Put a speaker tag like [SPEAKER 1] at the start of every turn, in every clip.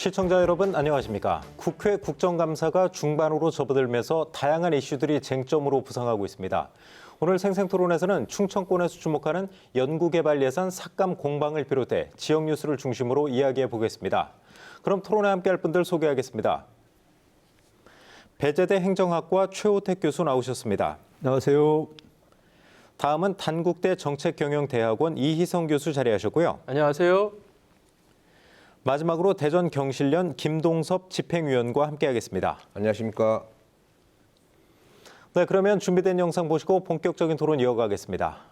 [SPEAKER 1] 시청자 여러분 안녕하십니까. 국회 국정감사가 중반으로 접어들면서 다양한 이슈들이 쟁점으로 부상하고 있습니다. 오늘 생생토론에서는 충청권에서 주목하는 연구개발 예산 삭감 공방을 비롯해 지역 뉴스를 중심으로 이야기해 보겠습니다. 그럼 토론에 함께할 분들 소개하겠습니다. 배재대 행정학과 최호택 교수 나오셨습니다.
[SPEAKER 2] 안녕하세요.
[SPEAKER 1] 다음은 단국대 정책경영대학원 이희성 교수 자리하셨고요.
[SPEAKER 3] 안녕하세요.
[SPEAKER 1] 마지막으로 대전 경실련 김동섭 집행위원과 함께하겠습니다.
[SPEAKER 4] 안녕하십니까.
[SPEAKER 1] 네, 그러면 준비된 영상 보시고 본격적인 토론 이어가겠습니다.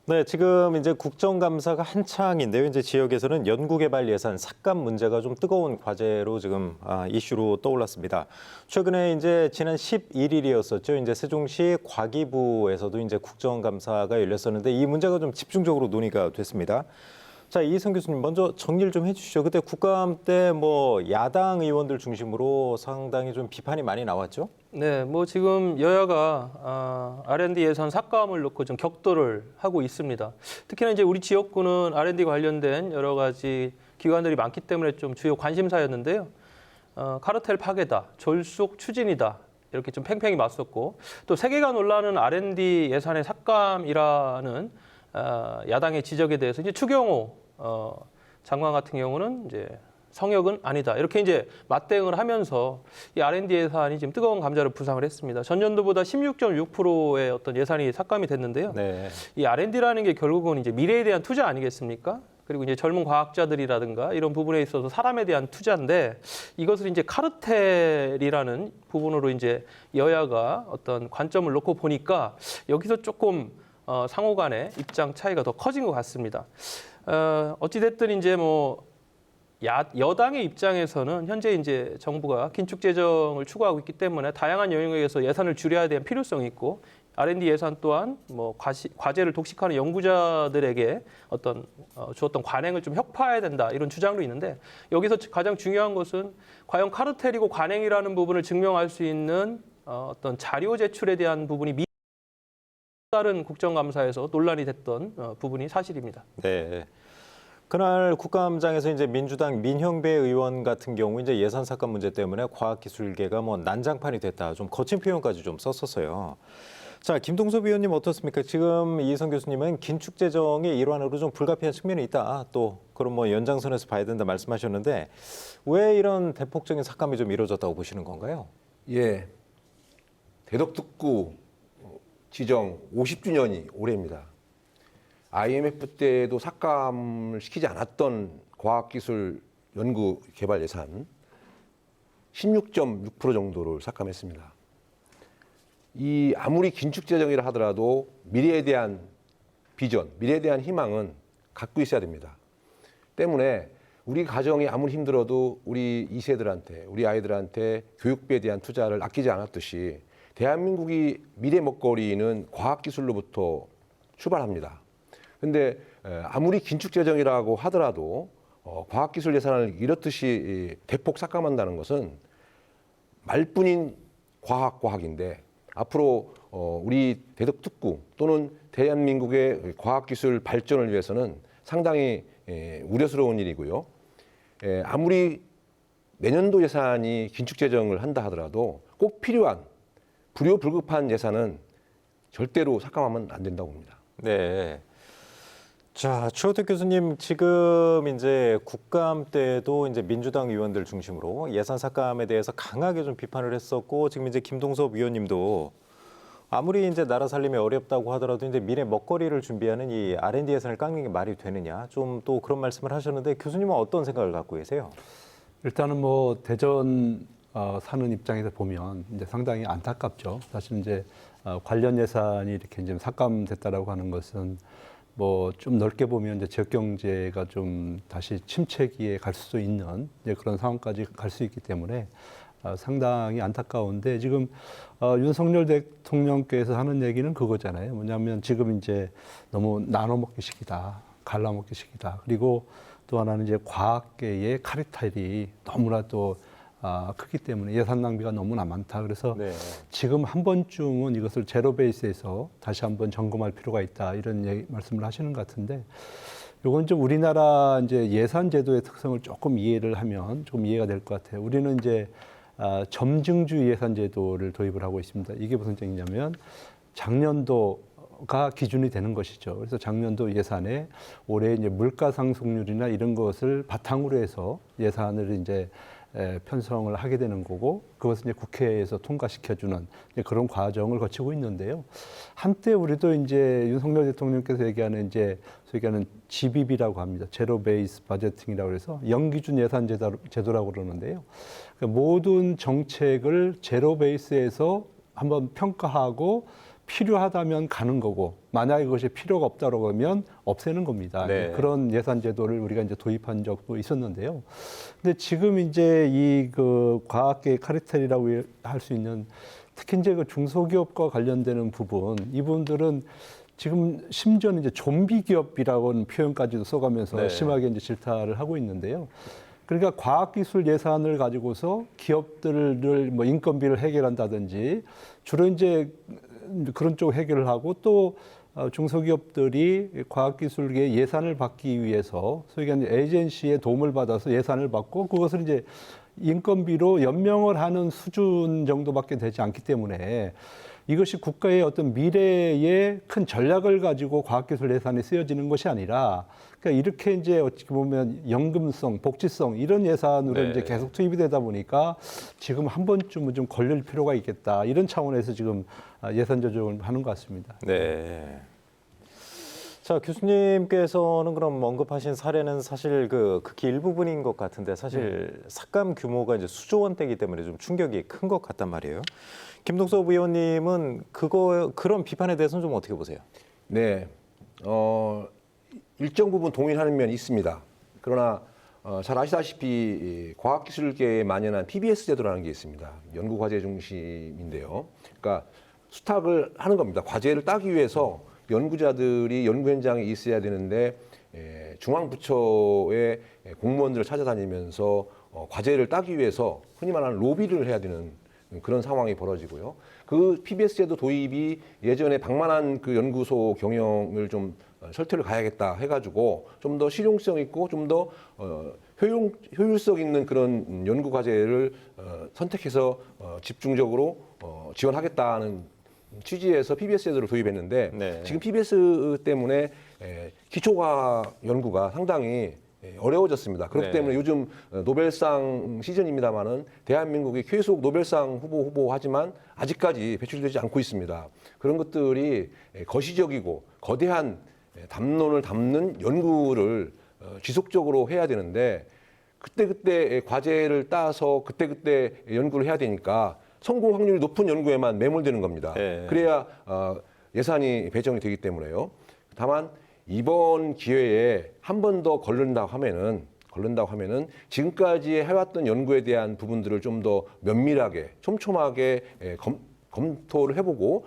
[SPEAKER 1] 네, 지금 이제 국정감사가 한창인데요. 이제 지역에서는 연구개발 예산 삭감 문제가 좀 뜨거운 과제로 지금 이슈로 떠올랐습니다. 최근에 이제 지난 11일이었었죠. 이제 세종시 과기부에서도 이제 국정감사가 열렸었는데 이 문제가 좀 집중적으로 논의가 됐습니다. 자, 이희성 교수님 먼저 정리를 좀 해주시죠. 그때 국감 때 뭐 야당 의원들 중심으로 상당히 좀 비판이 많이 나왔죠.
[SPEAKER 3] 네, 뭐 지금 여야가 R&D 예산 삭감을 놓고 좀 격돌을 하고 있습니다. 특히나 이제 우리 지역구는 R&D 관련된 여러 가지 기관들이 많기 때문에 좀 주요 관심사였는데요. 카르텔 파괴다, 졸속 추진이다. 이렇게 좀 팽팽히 맞섰고 또 세계가 놀라는 R&D 예산의 삭감이라는 야당의 지적에 대해서 이제 추경호 장관 같은 경우는 이제 성역은 아니다. 이렇게 이제 맞대응을 하면서 이 R&D 예산이 지금 뜨거운 감자를 부상을 했습니다. 전년도보다 16.6%의 어떤 예산이 삭감이 됐는데요.
[SPEAKER 1] 네.
[SPEAKER 3] 이 R&D라는 게 결국은 이제 미래에 대한 투자 아니겠습니까? 그리고 이제 젊은 과학자들이라든가 이런 부분에 있어서 사람에 대한 투자인데 이것을 이제 카르텔이라는 부분으로 이제 여야가 어떤 관점을 놓고 보니까 여기서 조금 상호 간의 입장 차이가 더 커진 것 같습니다. 어찌됐든 이제 뭐 여당의 입장에서는 현재 이제 정부가 긴축 재정을 추구하고 있기 때문에 다양한 영역에서 예산을 줄여야 되는 필요성이 있고 R&D 예산 또한 뭐 과제를 독식하는 연구자들에게 어떤 주었던 관행을 좀 혁파해야 된다 이런 주장도 있는데 여기서 가장 중요한 것은 과연 카르텔이고 관행이라는 부분을 증명할 수 있는 어떤 자료 제출에 대한 부분이 다른 국정감사에서 논란이 됐던 부분이 사실입니다.
[SPEAKER 1] 네. 그날 국감장에서 이제 민주당 민형배 의원 같은 경우 이제 예산 삭감 문제 때문에 과학기술계가 뭐 난장판이 됐다. 좀 거친 표현까지 좀 썼었어요. 자, 김동섭 의원님 어떻습니까? 지금 이희성 교수님은 긴축 재정의 일환으로 좀 불가피한 측면이 있다. 또 그런 뭐 연장선에서 봐야 된다 말씀하셨는데 왜 이런 대폭적인 삭감이 좀 이루어졌다고 보시는 건가요?
[SPEAKER 4] 예, 대덕특구 지정 50주년이 올해입니다. IMF 때도 삭감을 시키지 않았던 과학기술 연구 개발 예산 16.6% 정도를 삭감했습니다. 이 아무리 긴축 재정이라 하더라도 미래에 대한 비전, 미래에 대한 희망은 갖고 있어야 됩니다. 때문에 우리 가정이 아무리 힘들어도 우리 2세들한테, 우리 아이들한테 교육비에 대한 투자를 아끼지 않았듯이 대한민국이 미래 먹거리는 과학기술로부터 출발합니다. 근데 아무리 긴축 재정이라고 하더라도 과학기술 예산을 이렇듯이 대폭 삭감한다는 것은 말뿐인 과학인데 앞으로 우리 대덕특구 또는 대한민국의 과학기술 발전을 위해서는 상당히 우려스러운 일이고요. 아무리 내년도 예산이 긴축 재정을 한다 하더라도 꼭 필요한 불효불급한 예산은 절대로 삭감하면 안 된다고 봅니다.
[SPEAKER 1] 네. 자, 최호택 교수님, 지금 이제 국감 때도 이제 민주당 의원들 중심으로 예산 삭감에 대해서 강하게 좀 비판을 했었고, 지금 이제 김동섭 위원님도 아무리 이제 나라 살림이 어렵다고 하더라도 이제 미래 먹거리를 준비하는 이 R&D 예산을 깎는 게 말이 되느냐, 좀 또 그런 말씀을 하셨는데 교수님은 어떤 생각을 갖고 계세요?
[SPEAKER 2] 일단은 뭐 대전 사는 입장에서 보면 이제 상당히 안타깝죠. 사실 이제 관련 예산이 이렇게 이제 삭감됐다라고 하는 것은 뭐 좀 넓게 보면 이제 지역 경제가 좀 다시 침체기에 갈 수도 있는 이제 그런 상황까지 갈 수 있기 때문에 상당히 안타까운데 지금 윤석열 대통령께서 하는 얘기는 그거잖아요. 뭐냐면 지금 이제 너무 나눠 먹기식이다, 갈라 먹기식이다. 그리고 또 하나는 이제 과학계의 카르텔이 너무나 또 크기 때문에 예산 낭비가 너무나 많다. 그래서
[SPEAKER 1] 네.
[SPEAKER 2] 지금 한 번쯤은 이것을 제로 베이스에서 다시 한번 점검할 필요가 있다. 이런 말씀을 하시는 것 같은데 요건 좀 우리나라 이제 예산 제도의 특성을 조금 이해를 하면 좀 이해가 될 것 같아요. 우리는 이제 점증주의 예산 제도를 도입을 하고 있습니다. 이게 무슨 얘기냐면 작년도가 기준이 되는 것이죠. 그래서 작년도 예산에 올해 이제 물가 상승률이나 이런 것을 바탕으로 해서 예산을 이제 편성을 하게 되는 거고 그것을 이제 국회에서 통과시켜주는 그런 과정을 거치고 있는데요. 한때 우리도 이제 윤석열 대통령께서 얘기하는 이제 소위 얘기하는 GBB라고 합니다. 제로 베이스 버제팅이라고 해서 영기준 예산 제도라고 그러는데요. 그러니까 모든 정책을 제로 베이스에서 한번 평가하고 필요하다면 가는 거고 만약에 그것이 필요가 없다고 하면 없애는 겁니다.
[SPEAKER 1] 네.
[SPEAKER 2] 그런 예산 제도를 우리가 이제 도입한 적도 있었는데요. 근데 지금 이제 이 그 과학계 카르텔이라고 할 수 있는 특히 이제 그 중소기업과 관련되는 부분 이분들은 지금 심지어는 이제 좀비 기업이라고는 표현까지도 써가면서
[SPEAKER 1] 네.
[SPEAKER 2] 심하게 이제 질타를 하고 있는데요. 그러니까 과학기술 예산을 가지고서 기업들을 뭐 인건비를 해결한다든지 주로 이제 그런 쪽 해결을 하고 또 중소기업들이 과학기술계 예산을 받기 위해서 소위 얘기하는 에이전시의 도움을 받아서 예산을 받고 그것을 이제 인건비로 연명을 하는 수준 정도밖에 되지 않기 때문에 이것이 국가의 어떤 미래의 큰 전략을 가지고 과학기술 예산이 쓰여지는 것이 아니라 그러니까 이렇게 이제 어떻게 보면 연금성, 복지성 이런 예산으로
[SPEAKER 1] 네.
[SPEAKER 2] 이제 계속 투입이 되다 보니까 지금 한 번쯤은 좀 걸릴 필요가 있겠다 이런 차원에서 지금 예산 조정을 하는 것 같습니다.
[SPEAKER 1] 네. 자, 교수님께서는 그럼 언급하신 사례는 사실 그 극히 일부분인 것 같은데 사실 삭감 규모가 이제 수조 원대이기 때문에 좀 충격이 큰 것 같단 말이에요. 김동섭 의원님은 그런 비판에 대해서는 좀 어떻게 보세요?
[SPEAKER 4] 네, 일정 부분 동의하는 면이 있습니다. 그러나 잘 아시다시피 이 과학기술계에 만연한 PBS 제도라는 게 있습니다. 연구과제 중심인데요. 그러니까 수탁을 하는 겁니다. 과제를 따기 위해서 연구자들이 연구 현장에 있어야 되는데 중앙부처의 공무원들을 찾아다니면서 과제를 따기 위해서 흔히 말하는 로비를 해야 되는 그런 상황이 벌어지고요. 그 PBS 제도 도입이 예전에 방만한 그 연구소 경영을 좀 설득을 가야겠다 해가지고 좀 더 실용성 있고 좀 더 효율성 있는 그런 연구 과제를 선택해서 집중적으로 지원하겠다는 취지에서 PBS 제도를 도입했는데
[SPEAKER 1] 네.
[SPEAKER 4] 지금 PBS 때문에 기초과학 연구가 상당히 어려워졌습니다. 그렇기
[SPEAKER 1] 네.
[SPEAKER 4] 때문에 요즘 노벨상 시즌입니다만은 대한민국이 계속 노벨상 후보하지만 아직까지 배출되지 않고 있습니다. 그런 것들이 거시적이고 거대한 담론을 담는 연구를 지속적으로 해야 되는데 그때그때 과제를 따서 그때그때 연구를 해야 되니까 성공 확률이 높은 연구에만 매몰되는 겁니다.
[SPEAKER 1] 네.
[SPEAKER 4] 그래야 예산이 배정이 되기 때문에요. 다만 이번 기회에 한 번 더 걸른다고 하면은 지금까지 해왔던 연구에 대한 부분들을 좀 더 면밀하게 촘촘하게 검토를 해보고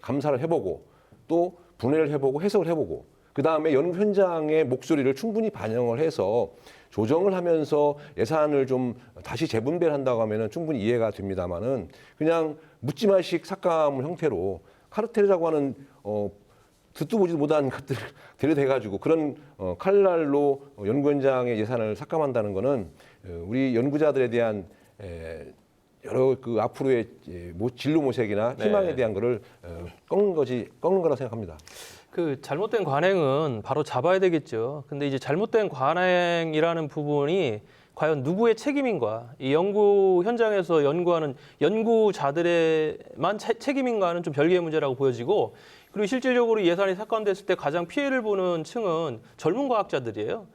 [SPEAKER 4] 감사를 해보고 또 분해를 해보고 해석을 해보고 그 다음에 연구 현장의 목소리를 충분히 반영을 해서 조정을 하면서 예산을 좀 다시 재분배를 한다고 하면은 충분히 이해가 됩니다만은 그냥 묻지마식 삭감 형태로 카르텔이라고 하는 듣도 보지도 못한 것들을 들여대가지고 그런 칼날로 연구 현장의 예산을 삭감한다는 거는 우리 연구자들에 대한 여러 그 앞으로의 진로 모색이나 희망에
[SPEAKER 1] 네.
[SPEAKER 4] 대한 거를 꺾는 거라 생각합니다.
[SPEAKER 3] 그 잘못된 관행은 바로 잡아야 되겠죠. 근데 이제 잘못된 관행이라는 부분이 과연 누구의 책임인가? 이 연구 현장에서 연구하는 연구자들의만 책임인가는 좀 별개의 문제라고 보여지고, 그리고 실질적으로 예산이 삭감됐을 때 가장 피해를 보는 층은 젊은 과학자들이에요.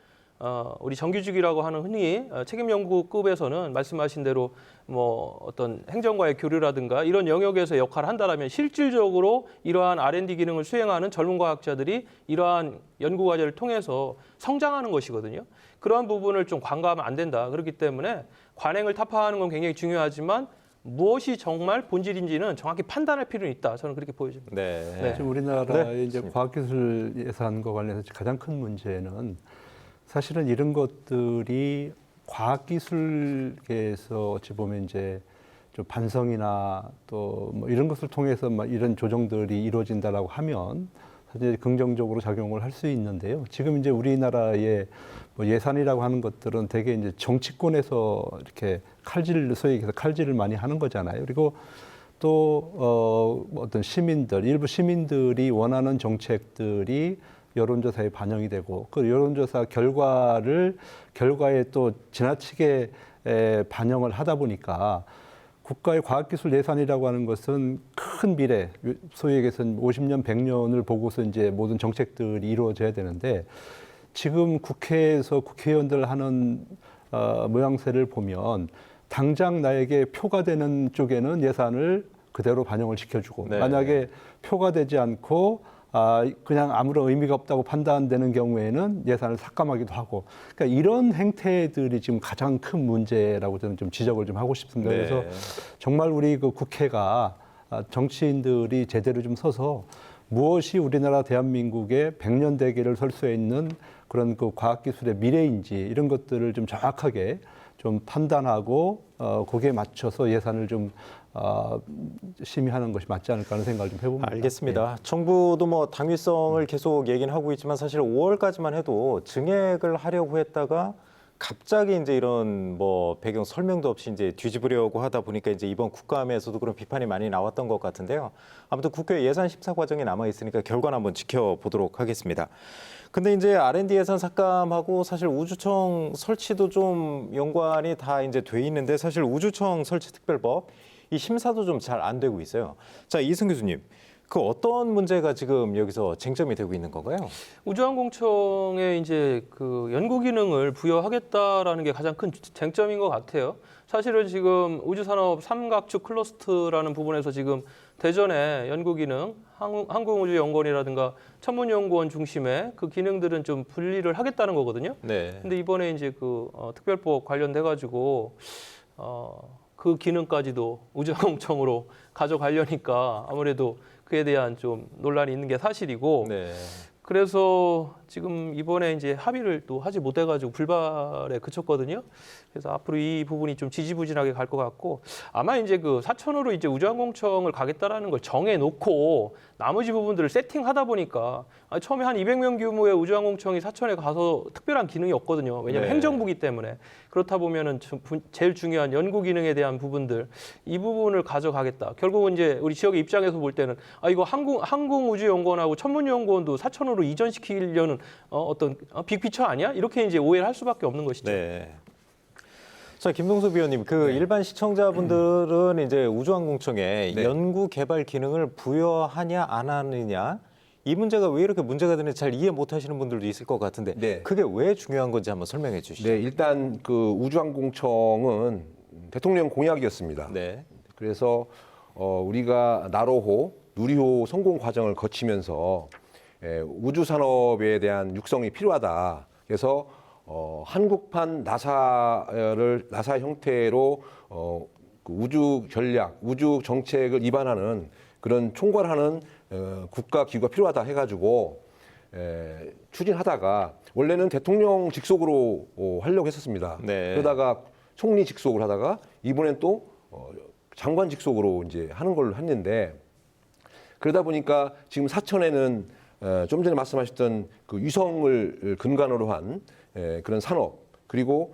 [SPEAKER 3] 우리 정규직이라고 하는 흔히 책임 연구급에서는 말씀하신 대로 뭐 어떤 행정과의 교류라든가 이런 영역에서 역할을 한다라면 실질적으로 이러한 R&D 기능을 수행하는 젊은 과학자들이 이러한 연구 과제를 통해서 성장하는 것이거든요. 그러한 부분을 좀 관가하면 안 된다. 그렇기 때문에 관행을 타파하는 건 굉장히 중요하지만 무엇이 정말 본질인지는 정확히 판단할 필요는 있다. 저는 그렇게 보여집니다.
[SPEAKER 1] 네.
[SPEAKER 2] 지금 우리나라의
[SPEAKER 1] 네,
[SPEAKER 2] 이제 과학기술 예산과 관련해서 가장 큰 문제는 사실은 이런 것들이 과학기술계에서 어찌 보면 이제 좀 반성이나 또 뭐 이런 것을 통해서 막 이런 조정들이 이루어진다라고 하면 사실 긍정적으로 작용을 할 수 있는데요. 지금 이제 우리나라의 뭐 예산이라고 하는 것들은 되게 이제 정치권에서 이렇게 소위 얘기해서 칼질을 많이 하는 거잖아요. 그리고 또 어떤 시민들, 일부 시민들이 원하는 정책들이 여론조사에 반영이 되고 그 여론조사 결과에 또 지나치게 반영을 하다 보니까 국가의 과학기술 예산이라고 하는 것은 큰 미래, 소위 얘기해서는 50년, 100년을 보고서 이제 모든 정책들이 이루어져야 되는데 지금 국회에서 국회의원들 하는 모양새를 보면 당장 나에게 표가 되는 쪽에는 예산을 그대로 반영을 시켜주고
[SPEAKER 1] 네.
[SPEAKER 2] 만약에 표가 되지 않고 그냥 아무런 의미가 없다고 판단되는 경우에는 예산을 삭감하기도 하고, 그러니까 이런 행태들이 지금 가장 큰 문제라고 저는 좀 지적을 좀 하고 싶습니다.
[SPEAKER 1] 네.
[SPEAKER 2] 그래서 정말 우리 그 국회가 정치인들이 제대로 좀 서서 무엇이 우리나라 대한민국의 100년 대계를 설 수 있는 그런 그 과학기술의 미래인지 이런 것들을 좀 정확하게 좀 판단하고 거기에 맞춰서 예산을 좀 심의하는 것이 맞지 않을까 하는 생각을 좀 해봅니다.
[SPEAKER 1] 알겠습니다. 정부도 뭐 당위성을 계속 얘기는 하고 있지만 사실 5월까지만 해도 증액을 하려고 했다가 갑자기 이제 이런 뭐 배경 설명도 없이 이제 뒤집으려고 하다 보니까 이제 이번 국감에서도 그런 비판이 많이 나왔던 것 같은데요. 아무튼 국회 예산 심사 과정이 남아 있으니까 결과는 한번 지켜보도록 하겠습니다. 근데 이제 R&D 예산 삭감하고 사실 우주청 설치도 좀 연관이 다 이제 돼 있는데 사실 우주청 설치 특별법 이 심사도 좀 잘 안 되고 있어요. 자, 이승 교수님. 그 어떤 문제가 지금 여기서 쟁점이 되고 있는 건가요?
[SPEAKER 3] 우주항공청에 이제 그 연구 기능을 부여하겠다라는 게 가장 큰 쟁점인 것 같아요. 사실은 지금 우주산업 삼각축 클러스터라는 부분에서 지금 대전에 연구 기능, 항공우주연구원이라든가 천문연구원 중심의 그 기능들은 좀 분리를 하겠다는 거거든요.
[SPEAKER 1] 네.
[SPEAKER 3] 근데 이번에 이제 그 특별법 관련돼 가지고 그 기능까지도 우주항공청으로 가져가려니까 아무래도 그에 대한 좀 논란이 있는 게 사실이고,
[SPEAKER 1] 네.
[SPEAKER 3] 그래서 지금 이번에 이제 합의를 또 하지 못해가지고 불발에 그쳤거든요. 그래서 앞으로 이 부분이 좀 지지부진하게 갈 것 같고, 아마 이제 그 사천으로 이제 우주항공청을 가겠다라는 걸 정해놓고 나머지 부분들을 세팅하다 보니까 처음에 한 200명 규모의 우주항공청이 사천에 가서 특별한 기능이 없거든요. 왜냐하면
[SPEAKER 1] 네.
[SPEAKER 3] 행정부기 때문에. 그렇다 보면은 제일 중요한 연구 기능에 대한 부분들, 이 부분을 가져가겠다. 결국은 이제 우리 지역의 입장에서 볼 때는 이거 항공우주연구원하고 천문연구원도 사천으로 이전시키려는 어떤 빅피처 아니야? 이렇게 이제 오해를 할 수밖에 없는 것이죠.
[SPEAKER 1] 네. 자, 김동수 위원님, 그 일반 시청자분들은 이제 우주항공청에
[SPEAKER 4] 네.
[SPEAKER 1] 연구 개발 기능을 부여하냐 안 하느냐 이 문제가 왜 이렇게 문제가 되는지 잘 이해 못 하시는 분들도 있을 것 같은데
[SPEAKER 4] 네.
[SPEAKER 1] 그게 왜 중요한 건지 한번 설명해 주시죠.
[SPEAKER 4] 네, 일단 그 우주항공청은 대통령 공약이었습니다.
[SPEAKER 1] 네.
[SPEAKER 4] 그래서 우리가 나로호, 누리호 성공 과정을 거치면서 우주 산업에 대한 육성이 필요하다. 그래서 한국판 나사 형태로 그 우주 전략, 우주 정책을 입안하는 그런 총괄하는 국가 기구가 필요하다 해가지고 추진하다가 원래는 대통령 직속으로 하려고 했었습니다.
[SPEAKER 1] 네.
[SPEAKER 4] 그러다가 총리 직속으로 하다가 이번엔 또 장관 직속으로 이제 하는 걸로 했는데, 그러다 보니까 지금 사천에는 좀 전에 말씀하셨던 그 위성을 근간으로 한 그런 산업, 그리고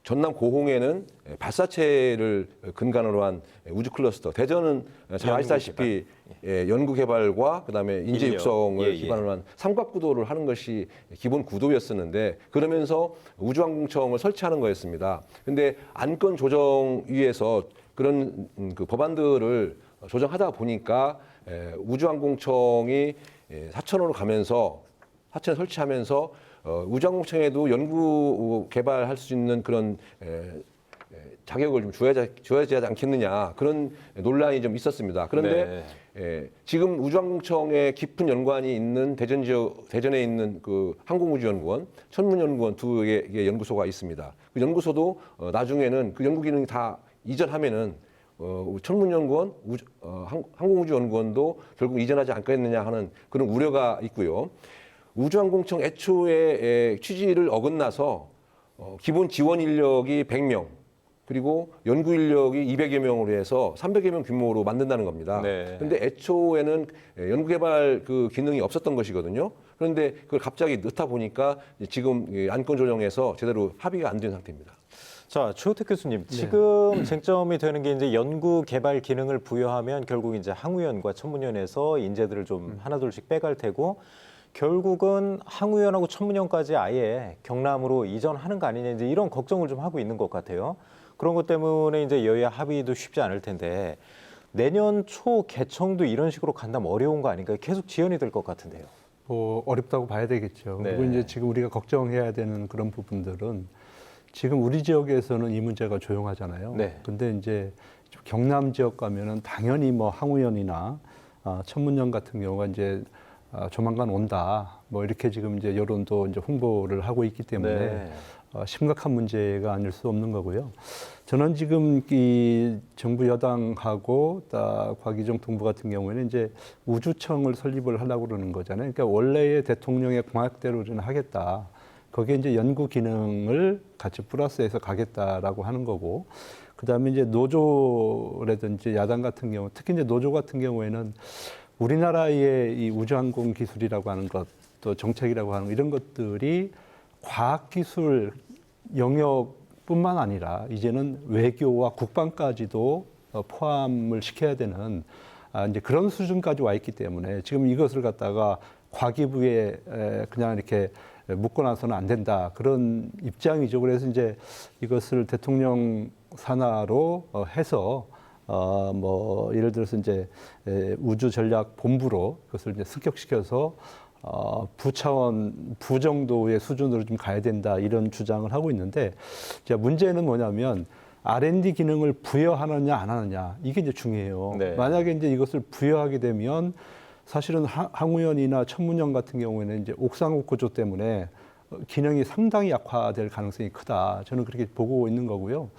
[SPEAKER 4] 전남 고흥에는 발사체를 근간으로 한 우주 클러스터, 대전은 잘 아시다시피 연구 개발과 그다음에 인재
[SPEAKER 1] 인력.
[SPEAKER 4] 육성을 기반으로 한 삼각구도를 하는 것이 기본 구도였었는데 그러면서 우주항공청을 설치하는 거였습니다. 근데 안건 조정위에서 그런 그 법안들을 조정하다 보니까 우주항공청이 사천으로 가면서 사천 설치하면서 우주항공청에도 연구 개발할 수 있는 그런 자격을 좀 줘야지 하지 않겠느냐 그런 논란이 좀 있었습니다. 그런데 지금 우주항공청에 깊은 연관이 있는 대전에 있는 그 항공우주연구원, 천문연구원 두 개의 연구소가 있습니다. 그 연구소도 나중에는 그 연구 기능이 다 이전하면은 천문연구원, 항공우주연구원도 결국 이전하지 않겠느냐 하는 그런 우려가 있고요. 우주항공청 애초에 취지를 어긋나서 기본 지원 인력이 100명 그리고 연구 인력이 200여 명으로 해서 300여 명 규모로 만든다는 겁니다. 그런데 애초에는 연구 개발 그 기능이 없었던 것이거든요. 그런데 그걸 갑자기 넣다 보니까 지금 안건 조정에서 제대로 합의가 안 된 상태입니다.
[SPEAKER 1] 자, 최우택 교수님, 지금 쟁점이 되는 게 이제 연구 개발 기능을 부여하면 결국 이제 항우연과 천문연에서 인재들을 좀 하나둘씩 빼갈 테고 결국은 항우연하고 천문연까지 아예 경남으로 이전하는 거 아니냐 이제 이런 걱정을 좀 하고 있는 것 같아요. 그런 것 때문에 이제 여야 합의도 쉽지 않을 텐데 내년 초 개청도 이런 식으로 간다면 어려운 거 아닌가요? 계속 지연이 될 것 같은데요.
[SPEAKER 2] 어렵다고 봐야 되겠죠.
[SPEAKER 1] 네.
[SPEAKER 2] 그리고 이제 지금 우리가 걱정해야 되는 그런 부분들은 지금 우리 지역에서는 이 문제가 조용하잖아요.
[SPEAKER 1] 네.
[SPEAKER 2] 근데 이제 경남 지역 가면은 당연히 뭐 항우연이나 천문연 같은 경우가 이제 조만간 온다. 뭐 이렇게 지금 이제 여론도 이제 홍보를 하고 있기 때문에 심각한 문제가 아닐 수 없는 거고요. 저는 지금 이 정부 여당하고 곽의정 동부 같은 경우에는 이제 우주청을 설립을 하려고 그러는 거잖아요. 그러니까 원래의 대통령의 공약대로는 하겠다. 거기에 이제 연구 기능을 같이 플러스해서 가겠다라고 하는 거고, 그 다음에 이제 노조라든지 야당 같은 경우, 특히 이제 노조 같은 경우에는 우리나라의 이 우주항공 기술이라고 하는 것, 또 정책이라고 하는 이런 것들이 과학기술 영역뿐만 아니라 이제는 외교와 국방까지도 포함을 시켜야 되는 이제 그런 수준까지 와 있기 때문에 지금 이것을 갖다가 과기부에 그냥 이렇게 묶어놔서는 안 된다 그런 입장이죠. 그래서 이제 이것을 대통령 산하로 해서 뭐 예를 들어서 이제 우주전략본부로 그것을 이제 승격시켜서 부차원 부 정도의 수준으로 좀 가야 된다 이런 주장을 하고 있는데, 자 문제는 뭐냐면 R&D 기능을 부여하느냐 안 하느냐 이게 이제 중요해요.
[SPEAKER 1] 네.
[SPEAKER 2] 만약에 이제 이것을 부여하게 되면 사실은 항우연이나 천문연 같은 경우에는 이제 옥상옥 구조 때문에 기능이 상당히 약화될 가능성이 크다. 저는 그렇게 보고 있는 거고요.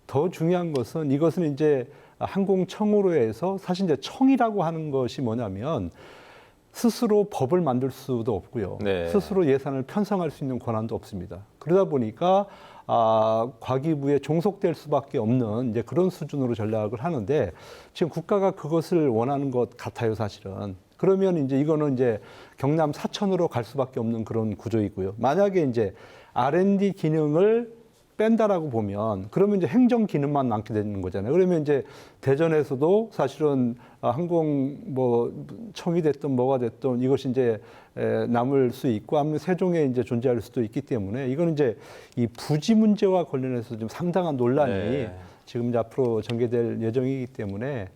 [SPEAKER 2] 더 중요한 것은 이것은 이제 항공청으로 해서 사실 이제 청이라고 하는 것이 뭐냐면 스스로 법을 만들 수도 없고요.
[SPEAKER 1] 네.
[SPEAKER 2] 스스로 예산을 편성할 수 있는 권한도 없습니다. 그러다 보니까 과기부에 종속될 수밖에 없는 이제 그런 수준으로 전략을 하는데 지금 국가가 그것을 원하는 것 같아요, 사실은. 그러면 이제 이거는 이제 경남 사천으로 갈 수밖에 없는 그런 구조이고요. 만약에 이제 R&D 기능을 뺀다라고 보면 그러면 이제 행정 기능만 남게 되는 거잖아요. 그러면 이제 대전에서도 사실은 항공 뭐 청이 됐든 뭐가 됐든 이것이 이제 남을 수 있고 아니면 세종에 이제 존재할 수도 있기 때문에 이거는 이제 이 부지 문제와 관련해서 좀 상당한 논란이 지금 이제 앞으로 전개될 예정이기 때문에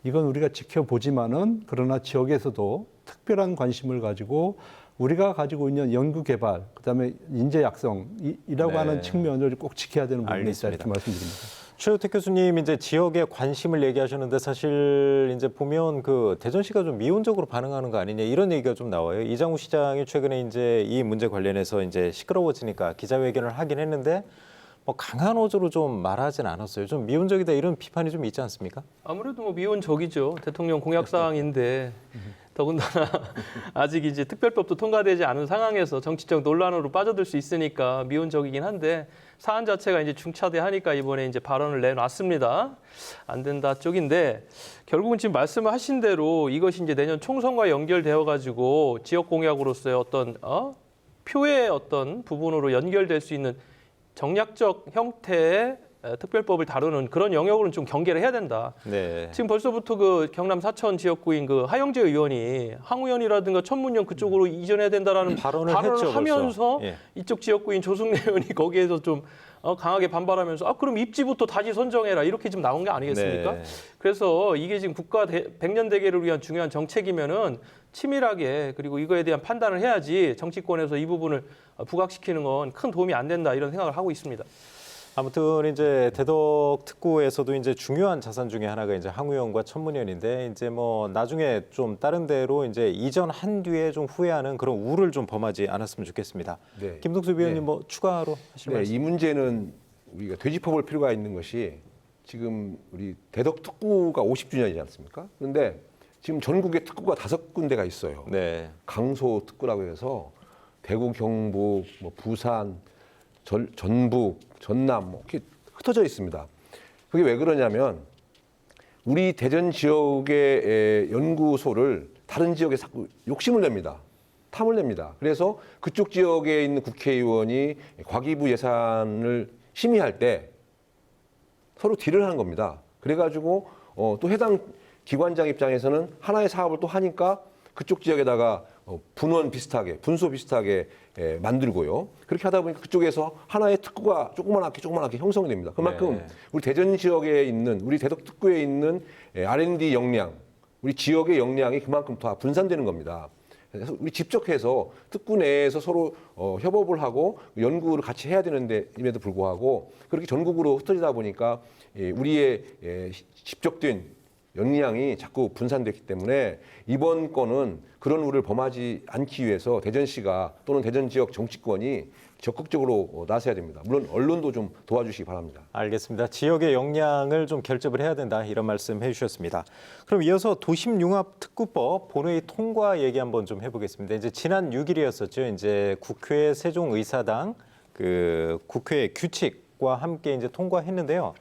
[SPEAKER 2] 이건 우리가 지켜보지만은 그러나 지역에서도 특별한 관심을 가지고 우리가 가지고 있는 연구 개발, 그다음에 인재 약성이라고 하는 측면을 꼭 지켜야 되는 부분이 있다 이렇게 말씀드립니다.
[SPEAKER 1] 최우택 교수님 이제 지역의 관심을 얘기하셨는데 사실 이제 보면 그 대전시가 좀 미온적으로 반응하는 거 아니냐 이런 얘기가 좀 나와요. 이장우 시장이 최근에 이제 이 문제 관련해서 이제 시끄러워지니까 기자회견을 하긴 했는데 뭐 강한 어조로 좀 말하진 않았어요. 좀 미온적이다 이런 비판이 좀 있지 않습니까?
[SPEAKER 3] 아무래도 뭐 미온적이죠. 대통령 공약 사항인데 더군다나 아직 이제 특별법도 통과되지 않은 상황에서 정치적 논란으로 빠져들 수 있으니까 미온적이긴 한데 사안 자체가 이제 중차대하니까 이번에 이제 발언을 내놨습니다. 안 된다 쪽인데 결국은 지금 말씀하신 대로 이것이 이제 내년 총선과 연결되어 가지고 지역 공약으로서의 어떤 표의 어떤 부분으로 연결될 수 있는 정략적 형태의 특별법을 다루는 그런 영역으로는 좀 경계를 해야 된다.
[SPEAKER 1] 네.
[SPEAKER 3] 지금 벌써부터 그 경남 사천 지역구인 그 하영재 의원이 항우연이라든가 천문연 그쪽으로 이전해야 된다라는
[SPEAKER 1] 발언을 했죠,
[SPEAKER 3] 하면서
[SPEAKER 1] 벌써. 예.
[SPEAKER 3] 이쪽 지역구인 조승래 의원이 거기에서 좀 강하게 반발하면서 그럼 입지부터 다시 선정해라 이렇게 지금 나온 게 아니겠습니까?
[SPEAKER 1] 네.
[SPEAKER 3] 그래서 이게 지금 국가 백년 대계를 위한 중요한 정책이면은 치밀하게 그리고 이거에 대한 판단을 해야지 정치권에서 이 부분을 부각시키는 건 큰 도움이 안 된다 이런 생각을 하고 있습니다.
[SPEAKER 1] 아무튼 이제 대덕 특구에서도 이제 중요한 자산 중에 하나가 이제 항우연과 천문연인데 이제 뭐 나중에 좀 다른 데로 이제 이전한 뒤에 좀 후회하는 그런 우를 좀 범하지 않았으면 좋겠습니다.
[SPEAKER 4] 네.
[SPEAKER 1] 김동수 위원님
[SPEAKER 4] 네.
[SPEAKER 1] 뭐 추가로 하실
[SPEAKER 4] 네,
[SPEAKER 1] 말씀?
[SPEAKER 4] 이 문제는 우리가 되짚어볼 필요가 있는 것이 지금 우리 대덕 특구가 50주년이지 않습니까? 그런데 지금 전국에 특구가 5군데가 있어요.
[SPEAKER 1] 네.
[SPEAKER 4] 강소 특구라고 해서 대구, 경북, 뭐 부산, 전북, 전남 뭐 이렇게 흩어져 있습니다. 그게 왜 그러냐면 우리 대전 지역의 연구소를 다른 지역에 자꾸 욕심을 냅니다. 탐을 냅니다. 그래서 그쪽 지역에 있는 국회의원이 과기부 예산을 심의할 때 서로 딜을 하는 겁니다. 그래가지고 또 해당 기관장 입장에서는 하나의 사업을 또 하니까 그쪽 지역에다가 분원 비슷하게, 분소 비슷하게 만들고요. 그렇게 하다 보니까 그쪽에서 하나의 특구가 조그만하게 형성이 됩니다. 그만큼
[SPEAKER 1] 네.
[SPEAKER 4] 우리 대전 지역에 있는, 우리 대덕 특구에 있는 R&D 역량, 우리 지역의 역량이 그만큼 다 분산되는 겁니다. 그래서 우리 직접해서 특구 내에서 서로 협업을 하고 연구를 같이 해야 되는데임에도 불구하고 그렇게 전국으로 흩어지다 보니까 우리의 집적된 역량이 자꾸 분산됐기 때문에 이번 건은 그런 우를 범하지 않기 위해서 대전시가 또는 대전 지역 정치권이 적극적으로 나서야 됩니다. 물론 언론도 좀 도와주시기 바랍니다.
[SPEAKER 1] 알겠습니다. 지역의 역량을 좀 결집을 해야 된다 이런 말씀 해주셨습니다. 그럼 이어서 도심융합특구법 본회의 통과 얘기 한번 좀 해보겠습니다. 이제 지난 6일이었었죠. 이제 국회 세종의사당 그 국회 규칙과 함께 이제 통과했는데요.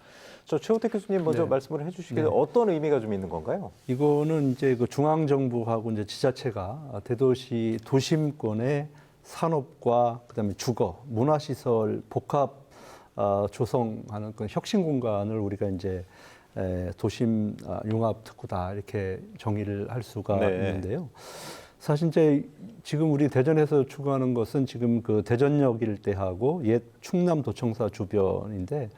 [SPEAKER 1] 저 최우택 교수님 먼저
[SPEAKER 2] 네.
[SPEAKER 1] 말씀을 해주시겠어요?
[SPEAKER 2] 네.
[SPEAKER 1] 어떤 의미가 좀 있는 건가요?
[SPEAKER 2] 이거는 이제 그 중앙 정부하고 이제 지자체가 대도시 도심권의 산업과 그다음에 주거, 문화시설 복합 조성하는 그 혁신 공간을 우리가 이제 도심 융합 특구다 이렇게 정의를 할 수가
[SPEAKER 1] 네.
[SPEAKER 2] 있는데요. 사실 이제 지금 우리 대전에서 추구하는 것은 지금 그 대전역 일대하고 옛 충남도청사 주변인데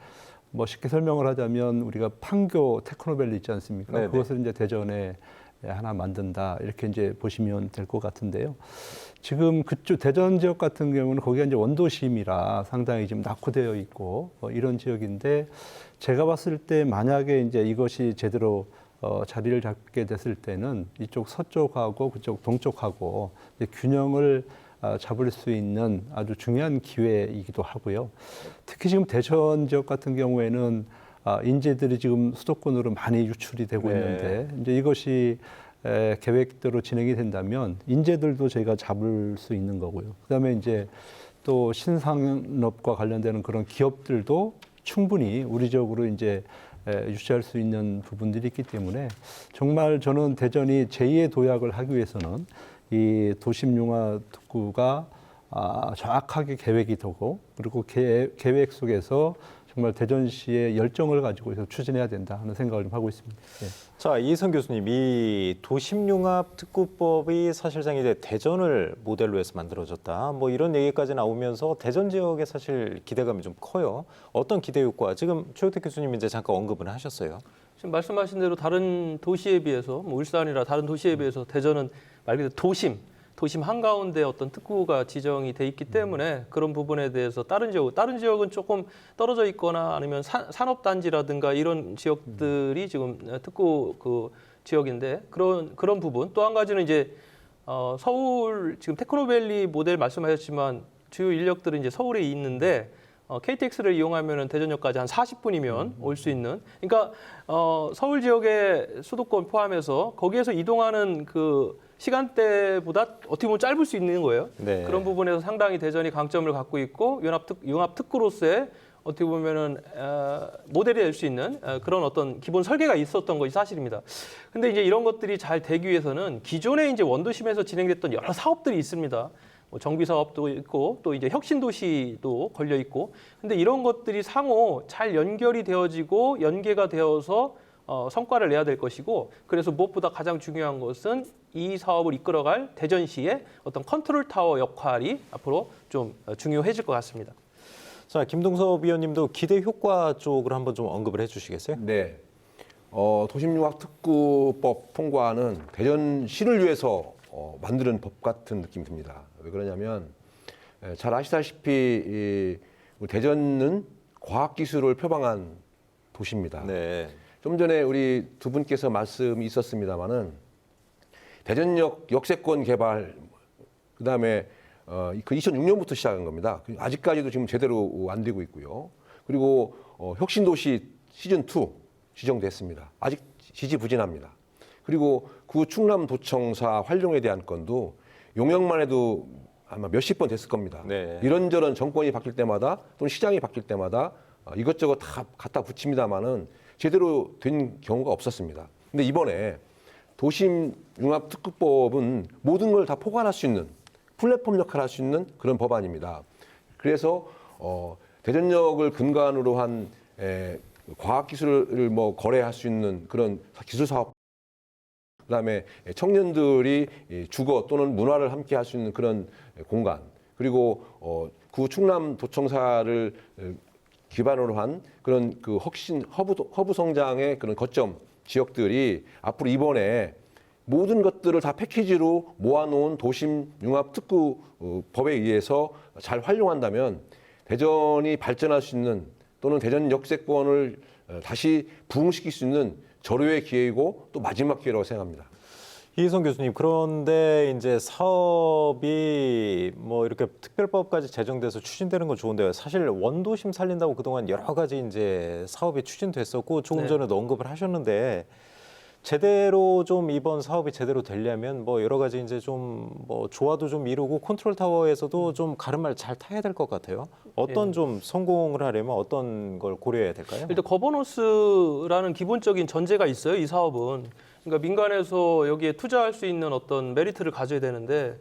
[SPEAKER 2] 뭐 쉽게 설명을 하자면 우리가 판교 테크노밸리 있지 않습니까?
[SPEAKER 1] 네네.
[SPEAKER 2] 그것을 이제 대전에 하나 만든다 이렇게 이제 보시면 될 것 같은데요. 지금 그쪽 대전 지역 같은 경우는 거기가 이제 원도심이라 상당히 좀 낙후되어 있고 이런 지역인데 제가 봤을 때 만약에 이제 이것이 제대로 자리를 잡게 됐을 때는 이쪽 서쪽하고 그쪽 동쪽하고 이제 균형을 잡을 수 있는 아주 중요한 기회이기도 하고요. 특히 지금 대전 지역 같은 경우에는 인재들이 지금 수도권으로 많이 유출이 되고
[SPEAKER 1] 네.
[SPEAKER 2] 있는데 이제 이것이 계획대로 진행이 된다면 인재들도 저희가 잡을 수 있는 거고요. 그다음에 이제 또 신산업과 관련되는 그런 기업들도 충분히 우리 지역으로 이제 유치할 수 있는 부분들이 있기 때문에 정말 저는 대전이 제2의 도약을 하기 위해서는 이 도심융합특구가 정확하게 계획이 되고 그리고 계획 속에서 정말 대전시의 열정을 가지고 추진해야 된다 하는 생각을 좀 하고 있습니다. 네.
[SPEAKER 1] 자, 이희선 교수님, 이 도심융합특구법이 사실상 이제 대전을 모델로 해서 만들어졌다. 뭐 이런 얘기까지 나오면서 대전 지역에 사실 기대감이 좀 커요. 어떤 기대 효과? 지금 최우택 교수님 이제 잠깐 언급을 하셨어요.
[SPEAKER 3] 지금 말씀하신 대로 다른 도시에 비해서 뭐 울산이라 다른 도시에 비해서 대전은 말 그대로 도심 한가운데 어떤 특구가 지정이 돼 있기 때문에 그런 부분에 대해서 다른 지역은 조금 떨어져 있거나 아니면 산업단지라든가 이런 지역들이 지금 특구 그 지역인데 그런 부분 또 한 가지는 이제 서울 지금 테크노밸리 모델 말씀하셨지만 주요 인력들은 이제 서울에 있는데 KTX를 이용하면은 대전역까지 한 40분이면 올 수 있는. 그러니까 서울 지역의 수도권 포함해서 거기에서 이동하는 그 시간대보다 어떻게 보면 짧을 수 있는 거예요.
[SPEAKER 1] 네.
[SPEAKER 3] 그런 부분에서 상당히 대전이 강점을 갖고 있고 융합특구로서의 어떻게 보면은 모델이 될 수 있는 그런 어떤 기본 설계가 있었던 것이 사실입니다. 근데 이제 이런 것들이 잘 되기 위해서는 기존에 이제 원도심에서 진행됐던 여러 사업들이 있습니다. 뭐 정비 사업도 있고 또 이제 혁신 도시도 걸려 있고. 근데 이런 것들이 상호 잘 연결이 되어지고 연계가 되어서 성과를 내야 될 것이고, 그래서 무엇보다 가장 중요한 것은 이 사업을 이끌어갈 대전시의 어떤 컨트롤 타워 역할이 앞으로 좀 중요해질 것 같습니다.
[SPEAKER 1] 자, 김동섭 위원님도 기대 효과 쪽으로 한번 좀 언급을 해주시겠어요?
[SPEAKER 4] 네. 도심융합특구법 통과는 대전시를 위해서 만드는 법 같은 느낌이 듭니다. 왜 그러냐면 잘 아시다시피 우리 대전은 과학기술을 표방한 도시입니다.
[SPEAKER 1] 네.
[SPEAKER 4] 좀 전에 우리 두 분께서 말씀이 있었습니다마는 대전역 역세권 개발, 그다음에 그 2006년부터 시작한 겁니다. 아직까지도 지금 제대로 안 되고 있고요. 그리고 혁신도시 시즌2 지정됐습니다. 아직 지지부진합니다. 그리고 그 충남도청사 활용에 대한 건도 용역만 해도 아마 몇십 번 됐을 겁니다.
[SPEAKER 1] 네.
[SPEAKER 4] 이런저런 정권이 바뀔 때마다 또는 시장이 바뀔 때마다 이것저것 다 갖다 붙입니다마는 제대로 된 경우가 없었습니다. 근데 이번에 도심융합특구법은 모든 걸 다 포괄할 수 있는 플랫폼 역할을 할 수 있는 그런 법안입니다. 그래서 대전역을 근간으로 한 과학기술을 뭐 거래할 수 있는 그런 기술 사업, 그다음에 청년들이 주거 또는 문화를 함께 할 수 있는 그런 공간, 그리고 구 충남도청사를 기반으로 한 그런 그 혁신 허브 성장의 그런 거점 지역들이 앞으로 이번에 모든 것들을 다 패키지로 모아놓은 도심융합특구법에 의해서 잘 활용한다면 대전이 발전할 수 있는, 또는 대전 역세권을 다시 부흥시킬 수 있는 절호의 기회이고 또 마지막 기회라고 생각합니다.
[SPEAKER 1] 이희성 교수님, 그런데 이제 사업이 뭐 이렇게 특별법까지 제정돼서 추진되는 건 좋은데요. 사실 원도심 살린다고 그동안 여러 가지 이제 사업이 추진됐었고 조금
[SPEAKER 3] 네.
[SPEAKER 1] 전에도 언급을 하셨는데, 제대로 좀 이번 사업이 제대로 되려면 뭐 여러 가지 이제 좀 뭐 조화도 좀 이루고 컨트롤 타워에서도 좀 가름을 잘 타야 될 것 같아요. 어떤
[SPEAKER 3] 예.
[SPEAKER 1] 좀 성공을 하려면 어떤 걸 고려해야 될까요?
[SPEAKER 3] 일단 거버넌스라는 기본적인 전제가 있어요. 이 사업은. 그러니까 민간에서 여기에 투자할 수 있는 어떤 메리트를 가져야 되는데,